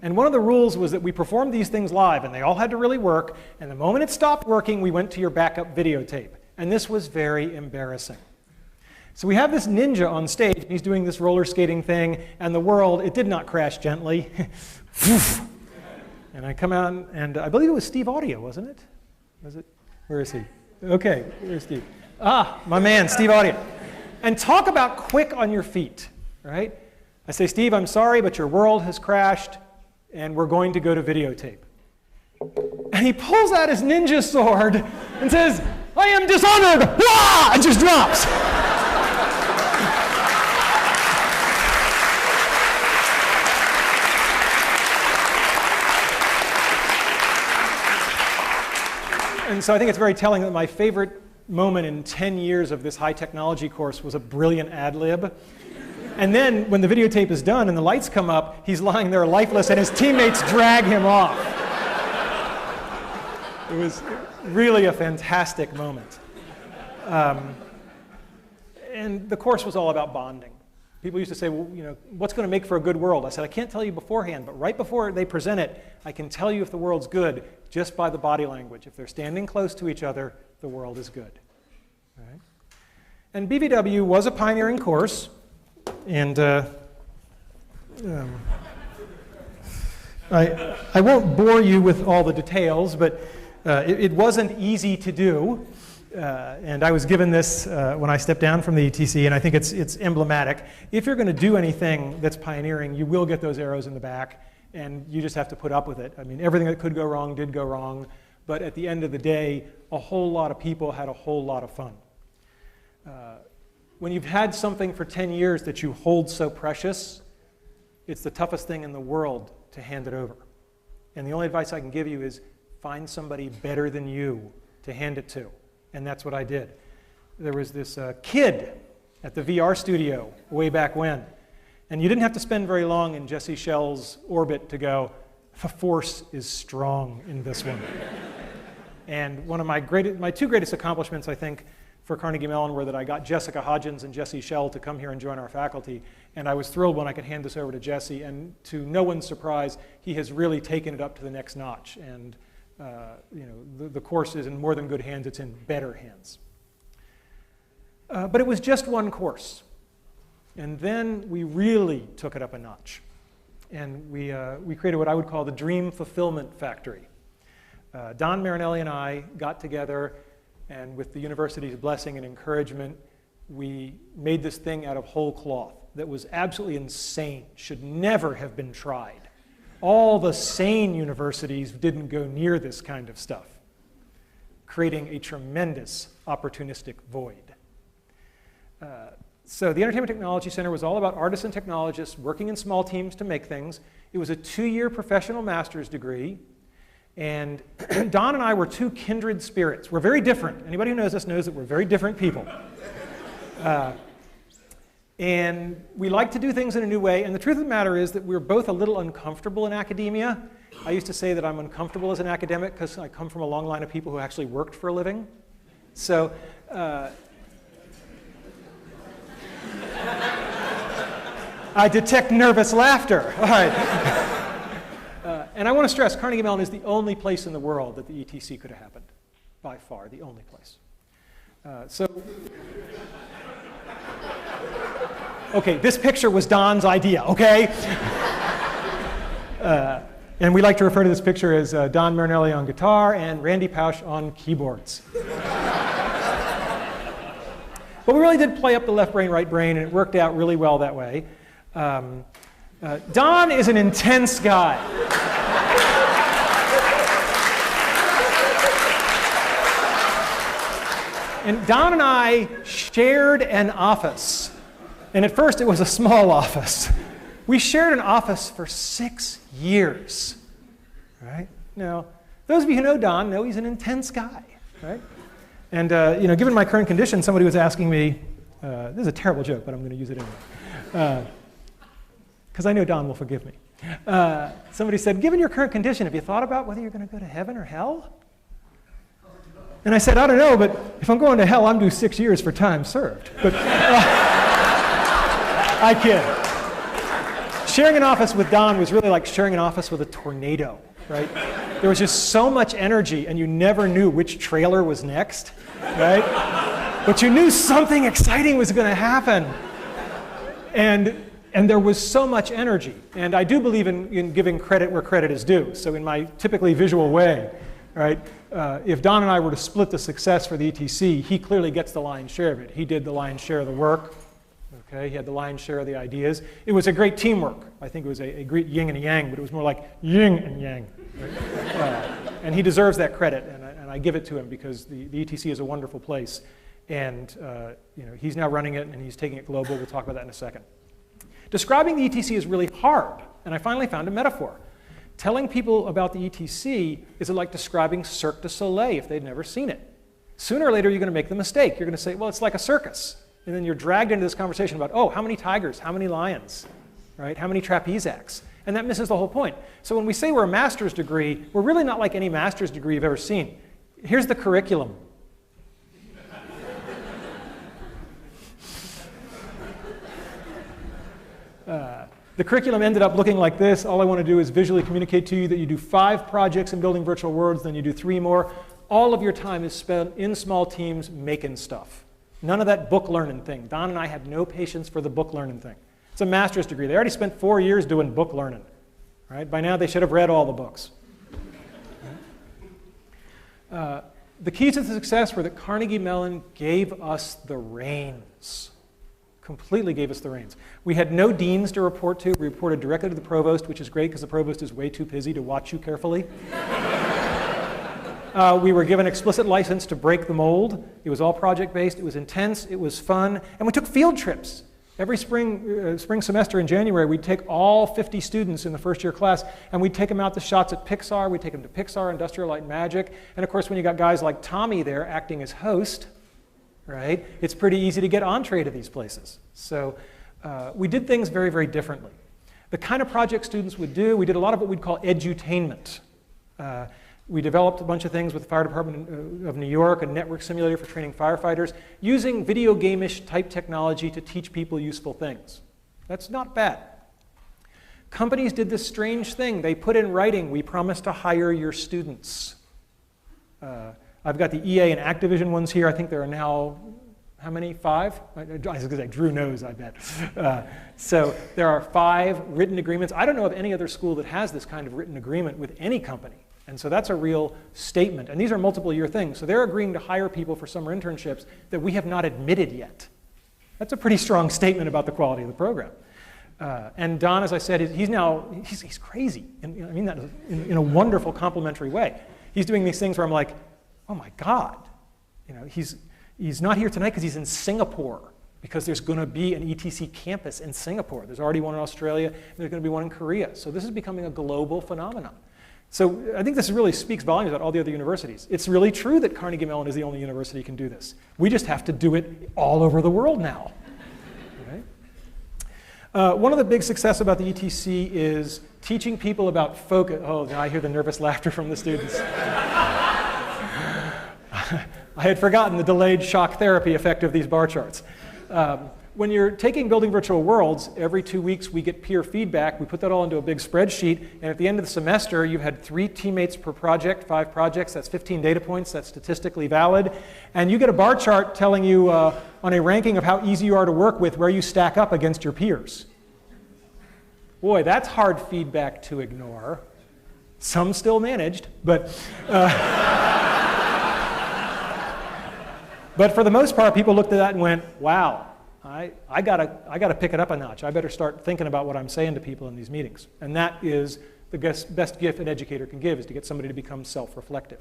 And one of the rules was that we performed these things live, and they all had to really work, and the moment it stopped working, we went to your backup videotape. And this was very embarrassing. So we have this ninja on stage, and he's doing this roller skating thing, and the world, it did not crash gently. And I come out, and I believe it was Steve Audio, wasn't it? Was it? Where is he? Okay, where's Steve? Ah, my man, Steve Audio. And talk about quick on your feet, right? I say, Steve, I'm sorry, but your world has crashed, and we're going to go to videotape. And he pulls out his ninja sword and says, I am dishonored! Wah! And just drops. And so I think it's very telling that my favorite moment in 10 years of this high technology course was a brilliant ad lib. And then when the videotape is done and the lights come up, he's lying there lifeless and his teammates drag him off. It was really a fantastic moment. And the course was all about bonding. People used to say, well, you know, what's going to make for a good world? I said, I can't tell you beforehand, but right before they present it, I can tell you if the world's good just by the body language. If they're standing close to each other, the world is good. All right? And BVW was a pioneering course, and I won't bore you with all the details, but it wasn't easy to do. And I was given this when I stepped down from the ETC, and I think it's emblematic. If you're going to do anything that's pioneering, you will get those arrows in the back, and you just have to put up with it. I mean, everything that could go wrong did go wrong, but at the end of the day, a whole lot of people had a whole lot of fun. When you've had something for 10 years that you hold so precious, it's the toughest thing in the world to hand it over. And the only advice I can give you is find somebody better than you to hand it to. And that's what I did. There was this kid at the VR studio way back when. And you didn't have to spend very long in Jesse Schell's orbit to go, the force is strong in this one. And one of my two greatest accomplishments, I think, for Carnegie Mellon were that I got Jessica Hodgins and Jesse Schell to come here and join our faculty. And I was thrilled when I could hand this over to Jesse. And to no one's surprise, he has really taken it up to the next notch. And the course is in more than good hands, it's in better hands. But it was just one course. And then we really took it up a notch. And we created what I would call the Dream Fulfillment Factory. Don Marinelli and I got together, and with the university's blessing and encouragement, we made this thing out of whole cloth that was absolutely insane, should never have been tried. All the sane universities didn't go near this kind of stuff, creating a tremendous opportunistic void. So the Entertainment Technology Center was all about artists and technologists working in small teams to make things. It was a 2-year professional master's degree. And Don and I were two kindred spirits. We're very different. Anybody who knows us knows that we're very different people. And we like to do things in a new way. And the truth of the matter is that we're both a little uncomfortable in academia. I used to say that I'm uncomfortable as an academic because I come from a long line of people who actually worked for a living. So I detect nervous laughter. All right. And I want to stress, Carnegie Mellon is the only place in the world that the ETC could have happened. By far, the only place. Okay, this picture was Don's idea, okay? And we like to refer to this picture as Don Marinelli on guitar and Randy Pausch on keyboards. But we really did play up the left brain, right brain, and it worked out really well that way. Don is an intense guy. And Don and I shared an office. And at first it was a small office. We shared an office for 6 years. Right? Now, those of you who know Don know he's an intense guy. Right? And given my current condition, somebody was asking me, this is a terrible joke, but I'm going to use it anyway. Because I know Don will forgive me. Somebody said, given your current condition, have you thought about whether you're going to go to heaven or hell? And I said, I don't know, but if I'm going to hell, I'm due 6 years for time served. But I kid. Sharing an office with Don was really like sharing an office with a tornado, right? There was just so much energy, and you never knew which trailer was next, right? But you knew something exciting was going to happen. And there was so much energy. And I do believe in giving credit where credit is due. So in my typically visual way, right, if Don and I were to split the success for the ETC, he clearly gets the lion's share of it. He did the lion's share of the work. Okay, he had the lion's share of the ideas. It was a great teamwork. I think it was a great yin and a yang, but it was more like yin and yang. Right? And he deserves that credit, and I give it to him because the ETC is a wonderful place. And he's now running it, and he's taking it global. We'll talk about that in a second. Describing the ETC is really hard, and I finally found a metaphor. Telling people about the ETC is like describing Cirque du Soleil if they'd never seen it. Sooner or later, you're going to make the mistake. You're going to say, well, it's like a circus. And then you're dragged into this conversation about, oh, how many tigers, how many lions, right? How many trapeze acts? And that misses the whole point. So when we say we're a master's degree, we're really not like any master's degree you've ever seen. Here's the curriculum. The curriculum ended up looking like this. All I want to do is visually communicate to you that you do 5 projects in building virtual worlds, then you do 3 more. All of your time is spent in small teams making stuff. None of that book learning thing. Don and I had no patience for the book learning thing. It's a master's degree. They already spent 4 years doing book learning. Right? By now, they should have read all the books. The keys to success were that Carnegie Mellon gave us the reins. Completely gave us the reins. We had no deans to report to. We reported directly to the provost, which is great because the provost is way too busy to watch you carefully. We were given explicit license to break the mold. It was all project-based. It was intense. It was fun. And we took field trips. Every spring semester in January, we'd take all 50 students in the first-year class, and we'd take them out to shots at Pixar. We'd take them to Pixar, Industrial Light and Magic. And, of course, when you got guys like Tommy there acting as host, right, it's pretty easy to get entree to these places. So we did things very, very differently. The kind of project students would do, we did a lot of what we'd call edutainment. We developed a bunch of things with the Fire Department of New York, a network simulator for training firefighters, using video game-ish type technology to teach people useful things. That's not bad. Companies did this strange thing. They put in writing, we promise to hire your students. I've got the EA and Activision ones here. I think there are now, how many? 5? I was going to say, Drew knows, I bet. So there are 5 written agreements. I don't know of any other school that has this kind of written agreement with any company. And so that's a real statement. And these are multiple year things. So they're agreeing to hire people for summer internships that we have not admitted yet. That's a pretty strong statement about the quality of the program. And Don, as I said, he's crazy. And I mean that in a wonderful, complimentary way. He's doing these things where I'm like, oh my God. He's not here tonight because he's in Singapore, because there's going to be an ETC campus in Singapore. There's already one in Australia, and there's going to be one in Korea. So this is becoming a global phenomenon. So I think this really speaks volumes about all the other universities. It's really true that Carnegie Mellon is the only university that can do this. We just have to do it all over the world now. Right? One of the big success about the ETC is teaching people about focus. Oh, now I hear the nervous laughter from the students. I had forgotten the delayed shock therapy effect of these bar charts. When you're taking Building Virtual Worlds, every 2 weeks we get peer feedback. We put that all into a big spreadsheet, and at the end of the semester, you've had 3 teammates per project, 5 projects, that's 15 data points, that's statistically valid, and you get a bar chart telling you on a ranking of how easy you are to work with where you stack up against your peers. Boy, that's hard feedback to ignore. Some still managed, but but for the most part, people looked at that and went, wow. I gotta pick it up a notch. I better start thinking about what I'm saying to people in these meetings. And that is the best gift an educator can give, is to get somebody to become self-reflective.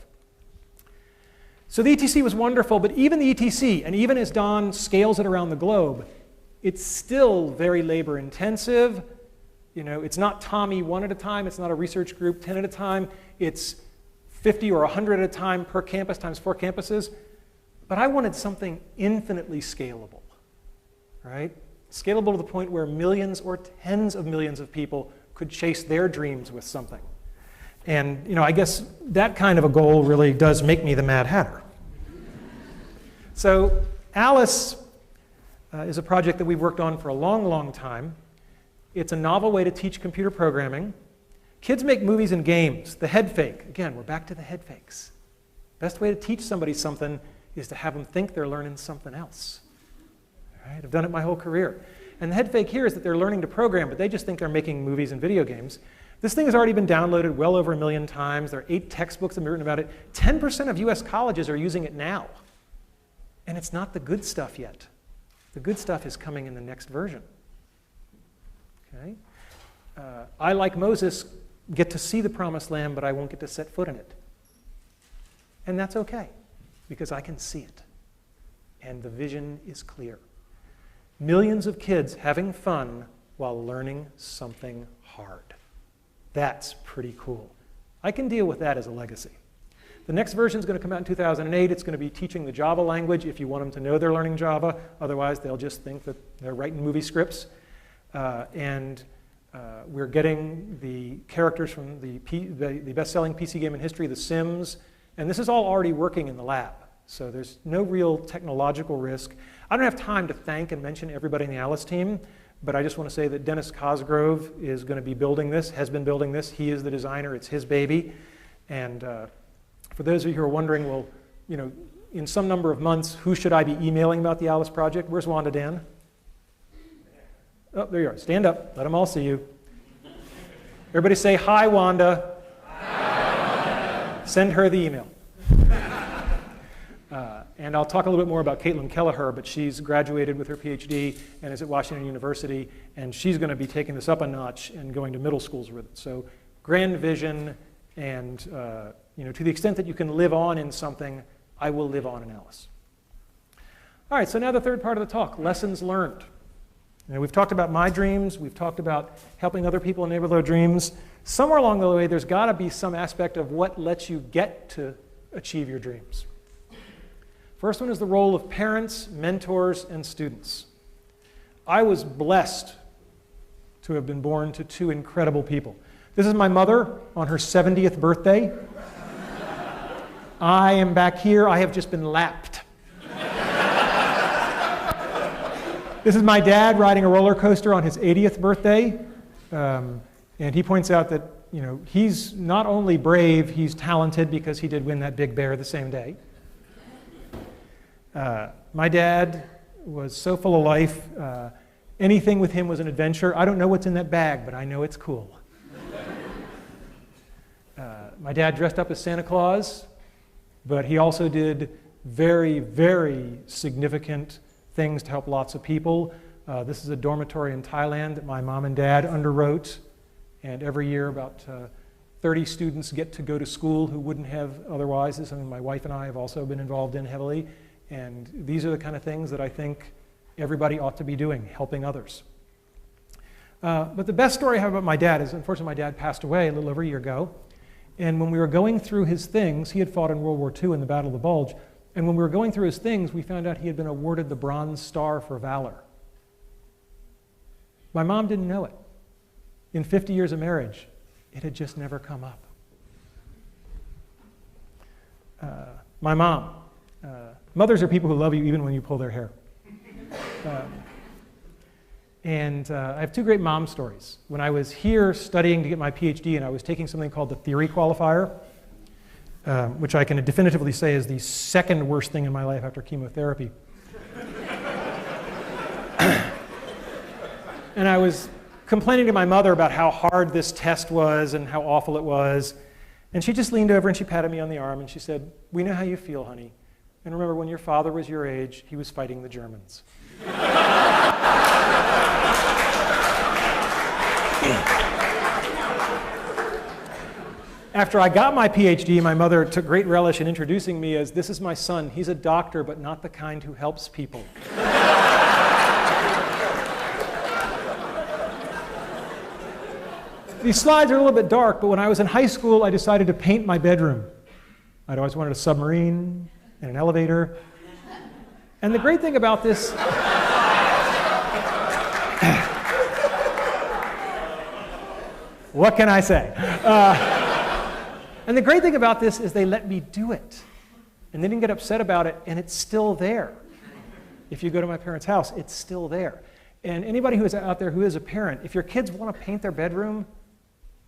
So the ETC was wonderful, but even the ETC, and even as Don scales it around the globe, it's still very labor intensive. It's not Tommy 1 at a time, it's not a research group 10 at a time, it's 50 or 100 at a time per campus times 4 campuses. But I wanted something infinitely scalable. Right? Scalable to the point where millions or tens of millions of people could chase their dreams with something. And I guess that kind of a goal really does make me the Mad Hatter. So Alice is a project that we've worked on for a long, long time. It's a novel way to teach computer programming. Kids make movies and games. The head fake. Again, we're back to the head fakes. Best way to teach somebody something is to have them think they're learning something else. Right? I've done it my whole career. And the head fake here is that they're learning to program, but they just think they're making movies and video games. This thing has already been downloaded well over 1 million times. There are 8 textbooks that have been written about it. 10% of US colleges are using it now. And it's not the good stuff yet. The good stuff is coming in the next version. Okay? I, like Moses, get to see the promised land, but I won't get to set foot in it. And that's okay, because I can see it. And the vision is clear. Millions of kids having fun while learning something hard. That's pretty cool. I can deal with that as a legacy. The next version is going to come out in 2008. It's going to be teaching the Java language if you want them to know they're learning Java. Otherwise, they'll just think that they're writing movie scripts. We're getting the characters from the best-selling PC game in history, The Sims. And this is all already working in the lab. So there's no real technological risk. I don't have time to thank and mention everybody in the Alice team, but I just want to say that Dennis Cosgrove is going to be building this, has been building this. He is the designer. It's his baby. And for those of you who are wondering, well, in some number of months, who should I be emailing about the Alice project? Where's Wanda Dan? Oh, there you are. Stand up. Let them all see you. Everybody say, hi, Wanda. Hi, Wanda. Send her the email. And I'll talk a little bit more about Caitlin Kelleher, but she's graduated with her PhD and is at Washington University, and she's going to be taking this up a notch and going to middle schools with it. So grand vision, and to the extent that you can live on in something, I will live on in Alice. All right, so now the third part of the talk, lessons learned. We've talked about my dreams. We've talked about helping other people enable their dreams. Somewhere along the way, there's got to be some aspect of what lets you get to achieve your dreams. First one is the role of parents, mentors, and students. I was blessed to have been born to 2 incredible people. This is my mother on her 70th birthday. I am back here. I have just been lapped. This is my dad riding a roller coaster on his 80th birthday. And he points out that he's not only brave, he's talented because he did win that big bear the same day. My dad was so full of life. Anything with him was an adventure. I don't know what's in that bag, but I know it's cool. My dad dressed up as Santa Claus, but he also did very, very significant things to help lots of people. This is a dormitory in Thailand that my mom and dad underwrote, and every year about 30 students get to go to school who wouldn't have otherwise. This is something my wife and I have also been involved in heavily, and these are the kind of things that I think everybody ought to be doing, helping others. But the best story I have about my dad is, unfortunately, my dad passed away a little over a year ago. And when we were going through his things, he had fought in World War II in the Battle of the Bulge. And when we were going through his things, we found out he had been awarded the Bronze Star for Valor. My mom didn't know it. In 50 years of marriage, it had just never come up. My mom. Mothers are people who love you even when you pull their hair. I have two great mom stories. When I was here studying to get my PhD and I was taking something called the theory qualifier, which I can definitively say is the second worst thing in my life after chemotherapy. And I was complaining to my mother about how hard this test was and how awful it was. And she just leaned over and she patted me on the arm and she said, "We know how you feel, honey. And remember, when your father was your age, he was fighting the Germans." After I got my PhD, my mother took great relish in introducing me as, "This is my son. He's a doctor, but not the kind who helps people." These slides are a little bit dark, but when I was in high school, I decided to paint my bedroom. I'd always wanted a submarine and an elevator. And the great thing about this... What can I say? And the great thing about this is they let me do it. And they didn't get upset about it, and it's still there. If you go to my parents' house, it's still there. And anybody who is out there who is a parent, if your kids want to paint their bedroom,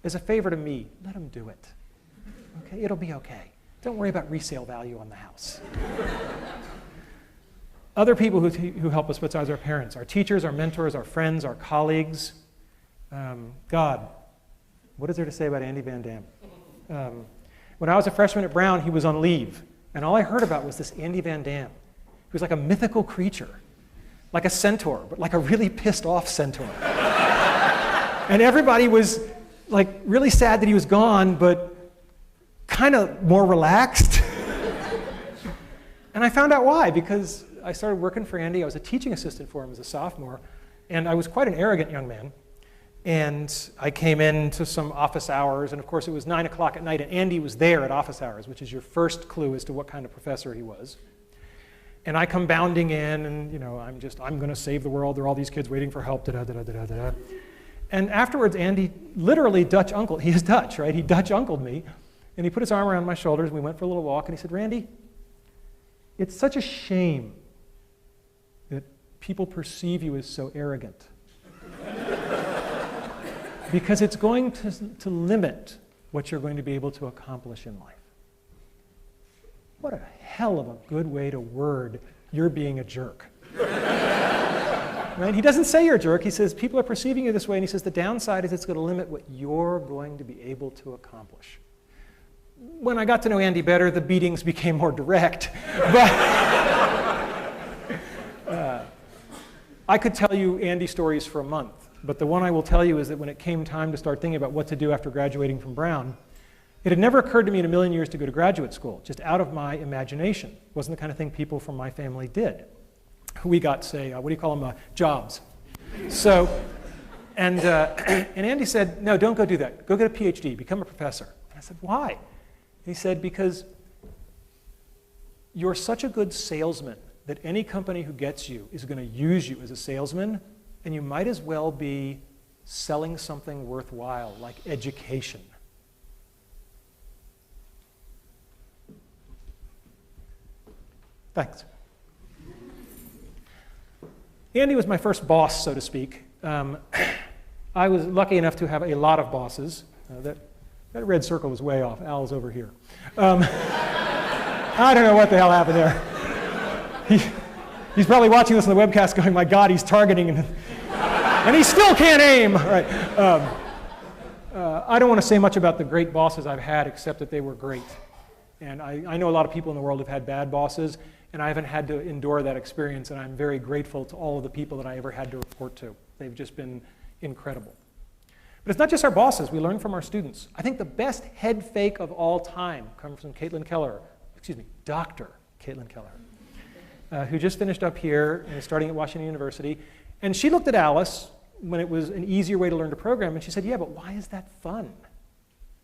as a favor to me, let them do it. Okay? It'll be okay. Don't worry about resale value on the house. Other people who help us besides our parents, our teachers, our mentors, our friends, our colleagues. God. What is there to say about Andy Van Dam? When I was a freshman at Brown, he was on leave. And all I heard about was this Andy Van Dam. He was like a mythical creature, like a centaur, but like a really pissed off centaur. And everybody was like really sad that he was gone, but kind of more relaxed. And I found out why, because I started working for Andy. I was a teaching assistant for him as a sophomore, and I was quite an arrogant young man. And I came into some office hours, and of course it was 9 o'clock at night, and Andy was there at office hours, which is your first clue as to what kind of professor he was. And I come bounding in, and I'm going to save the world. There are all these kids waiting for help. Da-da-da-da-da-da. And afterwards, Andy literally Dutch uncle. He is Dutch, right? He Dutch uncled me, and he put his arm around my shoulders. And we went for a little walk, and he said, "Randy, it's such a shame that people perceive you as so arrogant, because it's going to limit what you're going to be able to accomplish in life." What a hell of a good way to word "you're being a jerk." Right? He doesn't say you're a jerk. He says people are perceiving you this way, and he says the downside is it's going to limit what you're going to be able to accomplish. When I got to know Andy better, the beatings became more direct. But I could tell you Andy stories for a month, but the one I will tell you is that when it came time to start thinking about what to do after graduating from Brown, it had never occurred to me in a million years to go to graduate school, just out of my imagination. It wasn't the kind of thing people from my family did. We got, say, what do you call them, jobs. So, and Andy said, "No, don't go do that. Go get a PhD, become a professor." And I said, "Why?" He said, "Because you're such a good salesman that any company who gets you is going to use you as a salesman, and you might as well be selling something worthwhile, like education." Thanks. Andy was my first boss, so to speak. I was lucky enough to have a lot of bosses. That red circle was way off. Al's over here. I don't know what the hell happened there. He's probably watching this on the webcast going, my God, he's targeting, and he still can't aim. All right. I don't want to say much about the great bosses I've had, except that they were great. And I know a lot of people in the world have had bad bosses, and I haven't had to endure that experience, and I'm very grateful to all of the people that I ever had to report to. They've just been incredible. But it's not just our bosses. We learn from our students. I think the best head fake of all time comes from Dr. Caitlin Keller, who just finished up here and is starting at Washington University. And she looked at Alice when it was an easier way to learn to program, and she said, yeah, but why is that fun?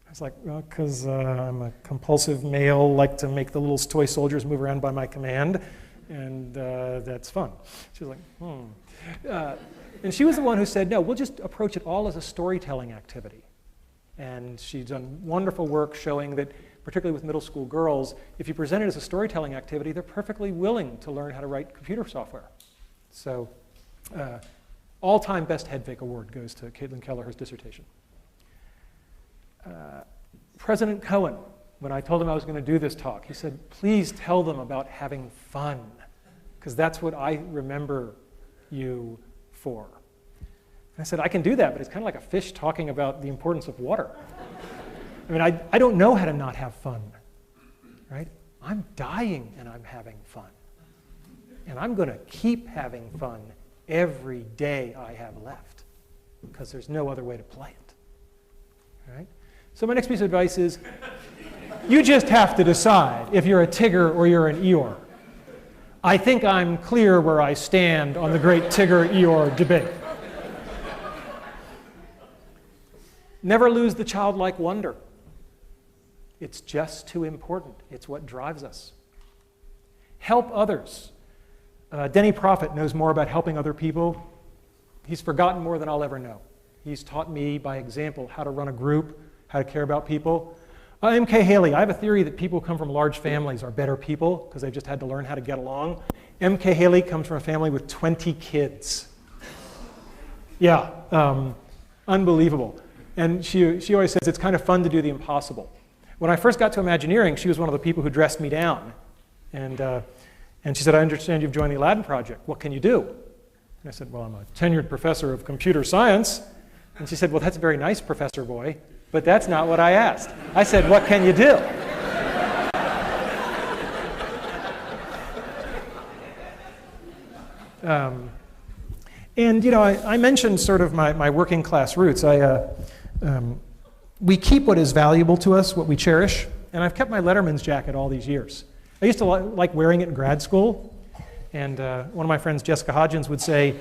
I was like, well, because I'm a compulsive male, like to make the little toy soldiers move around by my command, and that's fun. She was like, and she was the one who said, no, we'll just approach it all as a storytelling activity. And she's done wonderful work showing that, particularly with middle school girls, if you present it as a storytelling activity, they're perfectly willing to learn how to write computer software. So, all-time best head fake award goes to Caitlin Kelleher's dissertation. President Cohen, when I told him I was going to do this talk, he said, please tell them about having fun, because that's what I remember you for. And I said, I can do that, but it's kind of like a fish talking about the importance of water. I mean, I don't know how to not have fun, right? I'm dying and I'm having fun. And I'm going to keep having fun every day I have left, because there's no other way to play it, right? So my next piece of advice is, you just have to decide if you're a Tigger or you're an Eeyore. I think I'm clear where I stand on the great Tigger-Eeyore debate. Never lose the childlike wonder. It's just too important. It's what drives us. Help others. Denny Prophet knows more about helping other people. He's forgotten more than I'll ever know. He's taught me by example how to run a group, how to care about people. M.K. Haley, I have a theory that people who come from large families are better people because they've just had to learn how to get along. M.K. Haley comes from a family with 20 kids. Yeah, unbelievable. And she always says it's kind of fun to do the impossible. When I first got to Imagineering, she was one of the people who dressed me down. And she said, I understand you've joined the Aladdin Project. What can you do? And I said, well, I'm a tenured professor of computer science. And she said, well, that's very nice, Professor Boy, but that's not what I asked. I said, what can you do? And, you know, I mentioned sort of my working class roots. We keep what is valuable to us, what we cherish, and I've kept my Letterman's jacket all these years. I used to like wearing it in grad school, and one of my friends, Jessica Hodgins, would say,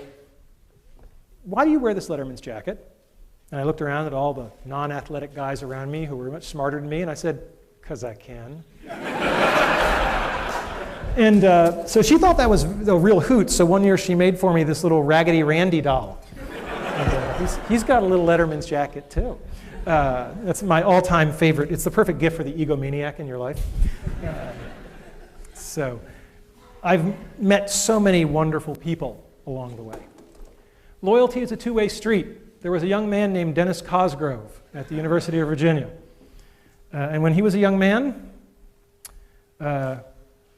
why do you wear this Letterman's jacket? And I looked around at all the non-athletic guys around me who were much smarter than me, and I said, because I can. And so she thought that was a real hoot, so one year she made for me this little Raggedy Randy doll. And, he's got a little Letterman's jacket, too. That's my all-time favorite. It's the perfect gift for the egomaniac in your life. So I've met so many wonderful people along the way. Loyalty is a two-way street. There was a young man named Dennis Cosgrove at the University of Virginia. And when he was a young man,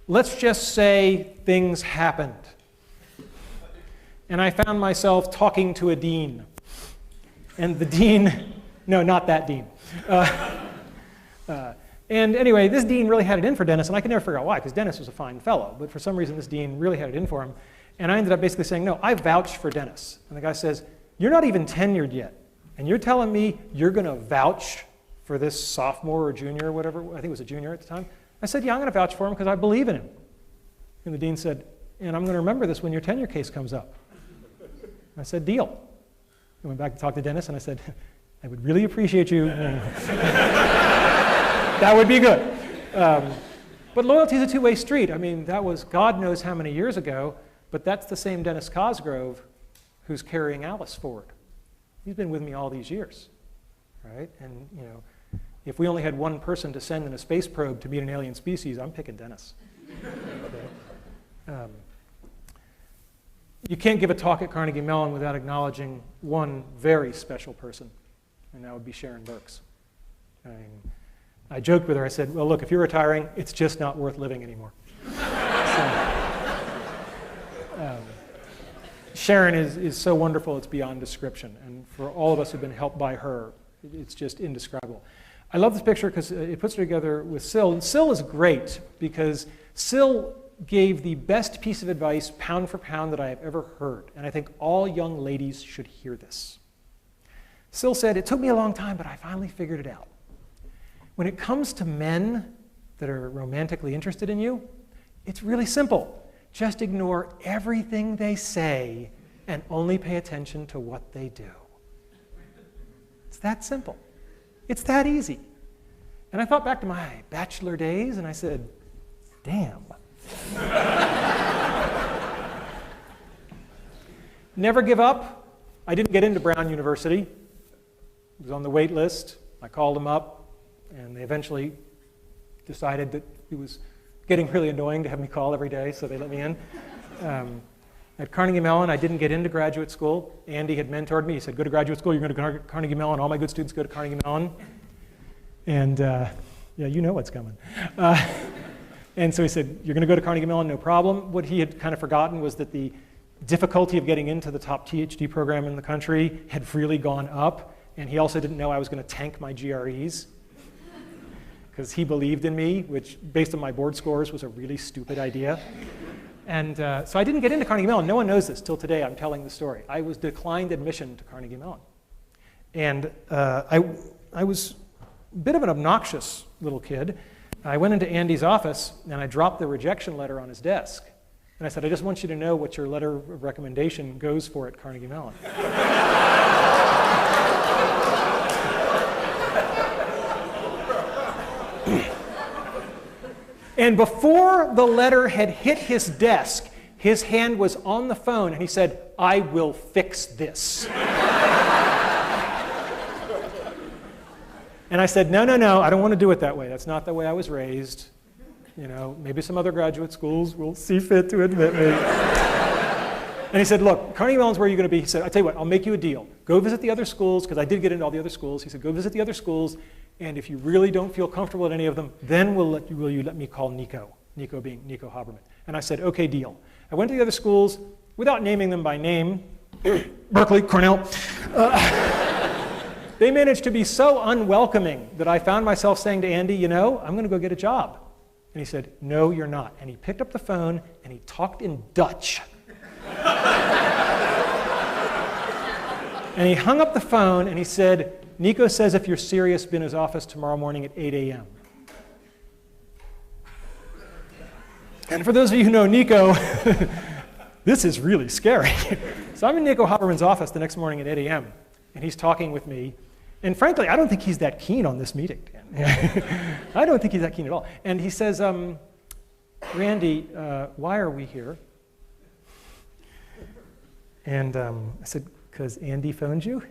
let's just say things happened. And I found myself talking to a dean. And the dean, no, not that dean. And anyway, this dean really had it in for Dennis, and I could never figure out why, because Dennis was a fine fellow. But for some reason, this dean really had it in for him. And I ended up basically saying, no, I vouch for Dennis. And the guy says, you're not even tenured yet. And you're telling me you're going to vouch for this sophomore or junior or whatever? I think it was a junior at the time. I said, yeah, I'm going to vouch for him because I believe in him. And the dean said, and I'm going to remember this when your tenure case comes up. I said, deal. I went back to talk to Dennis, and I said, I would really appreciate you. That would be good. But loyalty is a two-way street. I mean, that was God knows how many years ago, but that's the same Dennis Cosgrove who's carrying Alice forward. He's been with me all these years, right? And, you know, if we only had one person to send in a space probe to meet an alien species, I'm picking Dennis. Okay? You can't give a talk at Carnegie Mellon without acknowledging one very special person, and that would be Sharon Burks. I joked with her, I said, well, look, if you're retiring, it's just not worth living anymore. Sharon is so wonderful, it's beyond description. And for all of us who've been helped by her, it's just indescribable. I love this picture because it puts her together with Syl. And Syl is great because Syl gave the best piece of advice, pound for pound, that I have ever heard. And I think all young ladies should hear this. Syl said, it took me a long time, but I finally figured it out. When it comes to men that are romantically interested in you, it's really simple. Just ignore everything they say and only pay attention to what they do. It's that simple. It's that easy. And I thought back to my bachelor days, and I said, damn. Never give up. I didn't get into Brown University. I was on the wait list. I called them up, and they eventually decided that it was getting really annoying to have me call every day, so they let me in. At Carnegie Mellon, I didn't get into graduate school. Andy had mentored me. He said, go to graduate school, you're going to go to Carnegie Mellon. All my good students go to Carnegie Mellon. And yeah, you know what's coming. And so he said, you're going to go to Carnegie Mellon, no problem. What he had kind of forgotten was that the difficulty of getting into the top PhD program in the country had really gone up. And he also didn't know I was going to tank my GREs, because he believed in me, which, based on my board scores, was a really stupid idea. And so I didn't get into Carnegie Mellon. No one knows this till today. I'm telling the story. I was declined admission to Carnegie Mellon. And I was a bit of an obnoxious little kid. I went into Andy's office, and I dropped the rejection letter on his desk. And I said, I just want you to know what your letter of recommendation goes for at Carnegie Mellon. And before the letter had hit his desk, his hand was on the phone, and he said, I will fix this. And I said, no, I don't want to do it that way. That's not the way I was raised. You know, maybe some other graduate schools will see fit to admit me. And he said, look, Carnegie Mellon's where you're going to be. He said, I'll tell you what, I'll make you a deal. Go visit the other schools, because I did get into all the other schools. He said, go visit the other schools, and if you really don't feel comfortable at any of them, then will you let me call Nico? Nico being Nico Haberman. And I said, okay, deal. I went to the other schools without naming them by name. Berkeley, Cornell. They managed to be so unwelcoming that I found myself saying to Andy, you know, I'm going to go get a job. And he said, no, you're not. And he picked up the phone and he talked in Dutch. And he hung up the phone and he said, Nico says if you're serious, be in his office tomorrow morning at 8 a.m. And for those of you who know Nico, this is really scary. So I'm in Nico Haberman's office the next morning at 8 a.m. and he's talking with me. And frankly, I don't think he's that keen on this meeting. I don't think he's that keen at all. And he says, Randy, why are we here? And I said, because Andy phoned you?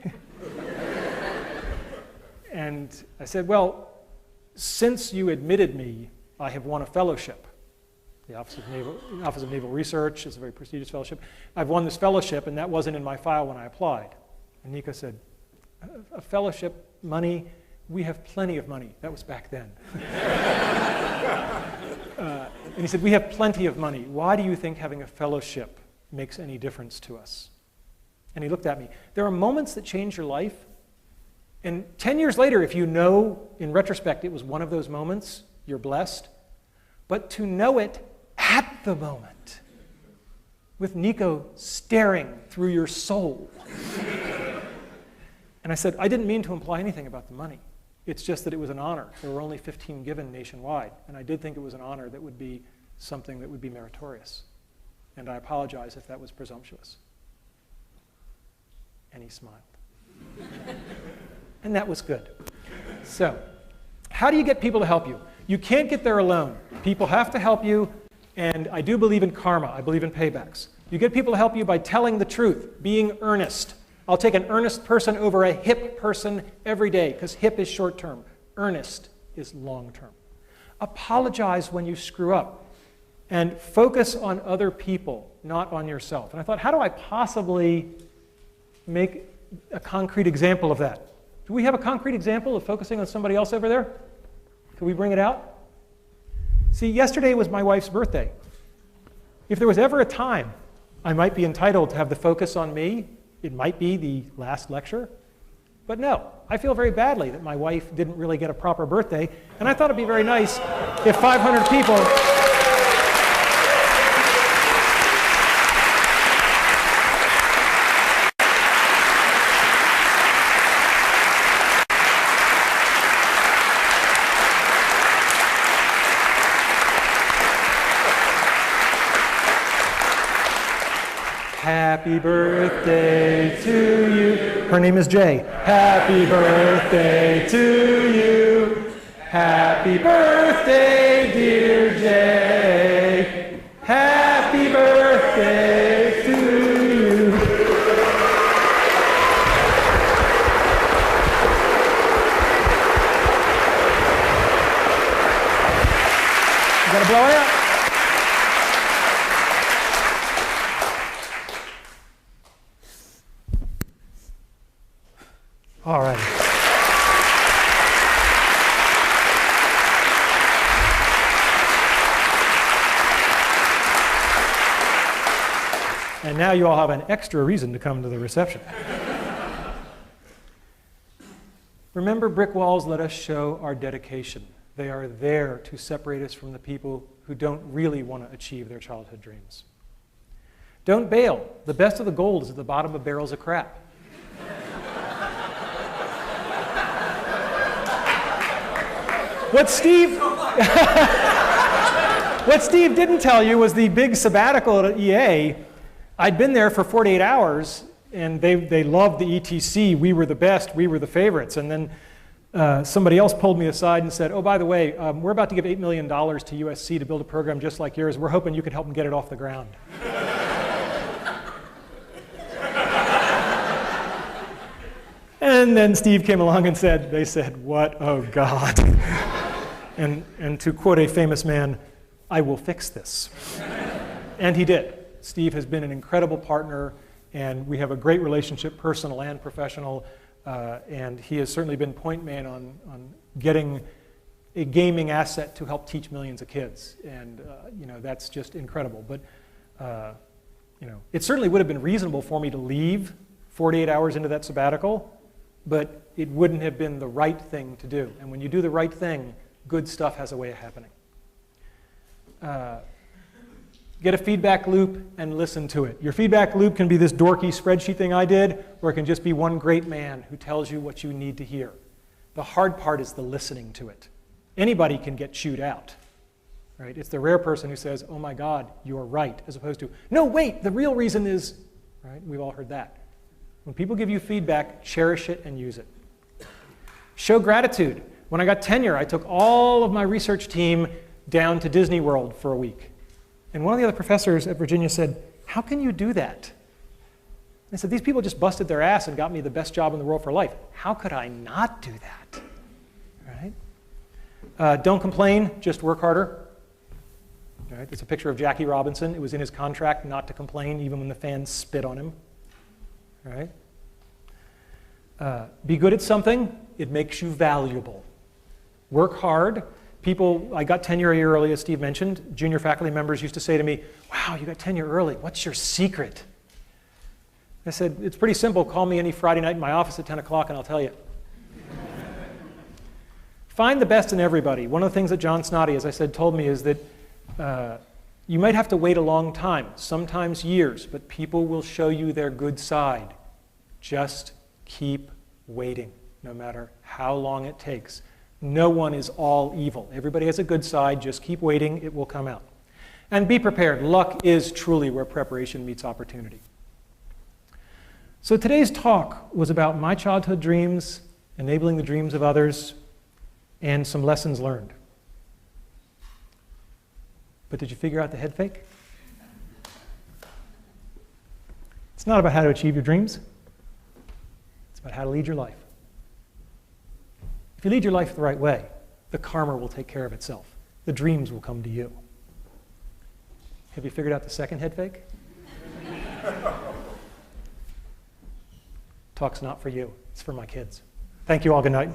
And I said, well, since you admitted me, I have won a fellowship. The Office of Naval Research is a very prestigious fellowship. I've won this fellowship, and that wasn't in my file when I applied. And Nico said, a fellowship, money, we have plenty of money. That was back then. And he said, we have plenty of money. Why do you think having a fellowship makes any difference to us? And he looked at me. There are moments that change your life. And 10 years later, if you know, in retrospect, it was one of those moments, you're blessed. But to know it at the moment, with Nico staring through your soul. And I said, I didn't mean to imply anything about the money. It's just that it was an honor. There were only 15 given nationwide. And I did think it was an honor that would be something that would be meritorious. And I apologize if that was presumptuous. And he smiled. And that was good. So, how do you get people to help you? You can't get there alone. People have to help you, and I do believe in karma. I believe in paybacks. You get people to help you by telling the truth, being earnest. I'll take an earnest person over a hip person every day, because hip is short-term. Earnest is long-term. Apologize when you screw up, and focus on other people, not on yourself. And I thought, how do I possibly make a concrete example of that? Do we have a concrete example of focusing on somebody else over there? Could we bring it out? See, yesterday was my wife's birthday. If there was ever a time I might be entitled to have the focus on me, it might be the last lecture. But no, I feel very badly that my wife didn't really get a proper birthday, and I thought it'd be very nice if 500 people... Happy birthday to you. Her name is Jay. Happy birthday to you. Happy birthday, dear Jay. Happy birthday to you. You gotta blow it out. All right. And now you all have an extra reason to come to the reception. Remember, brick walls let us show our dedication. They are there to separate us from the people who don't really want to achieve their childhood dreams. Don't bail. The best of the gold is at the bottom of barrels of crap. What Steve didn't tell you was the big sabbatical at EA. I'd been there for 48 hours, and they loved the ETC. We were the best. We were the favorites. And then somebody else pulled me aside and said, oh, by the way, we're about to give $8 million to USC to build a program just like yours. We're hoping you can help them get it off the ground. And then Steve came along and they said, what? Oh, God. And to quote a famous man, I will fix this. And he did. Steve has been an incredible partner, and we have a great relationship, personal and professional, and he has certainly been point man on getting a gaming asset to help teach millions of kids. And that's just incredible. But it certainly would have been reasonable for me to leave 48 hours into that sabbatical, but it wouldn't have been the right thing to do. And when you do the right thing, good stuff has a way of happening. Get a feedback loop and listen to it. Your feedback loop can be this dorky spreadsheet thing I did, or it can just be one great man who tells you what you need to hear. The hard part is the listening to it. Anybody can get chewed out, right? It's the rare person who says, oh my God, you're right, as opposed to, no, wait, the real reason is, right? We've all heard that. When people give you feedback, cherish it and use it. Show gratitude. When I got tenure, I took all of my research team down to Disney World for a week. And one of the other professors at Virginia said, how can you do that? I said, these people just busted their ass and got me the best job in the world for life. How could I not do that? Right? Don't complain, just work harder. Right? It's a picture of Jackie Robinson. It was in his contract not to complain even when the fans spit on him. Right? Be good at something. It makes you valuable. Work hard. People, I got tenure a year early, as Steve mentioned. Junior faculty members used to say to me, wow, you got tenure early. What's your secret? I said, it's pretty simple. Call me any Friday night in my office at 10 o'clock and I'll tell you. Find the best in everybody. One of the things that John Snoddy, as I said, told me is that you might have to wait a long time, sometimes years, but people will show you their good side. Just keep waiting, no matter how long it takes. No one is all evil. Everybody has a good side. Just keep waiting. It will come out. And be prepared. Luck is truly where preparation meets opportunity. So today's talk was about my childhood dreams, enabling the dreams of others, and some lessons learned. But did you figure out the head fake? It's not about how to achieve your dreams. It's about how to lead your life. If you lead your life the right way, the karma will take care of itself. The dreams will come to you. Have you figured out the second head fake? Talk's not for you. It's for my kids. Thank you all. Good night.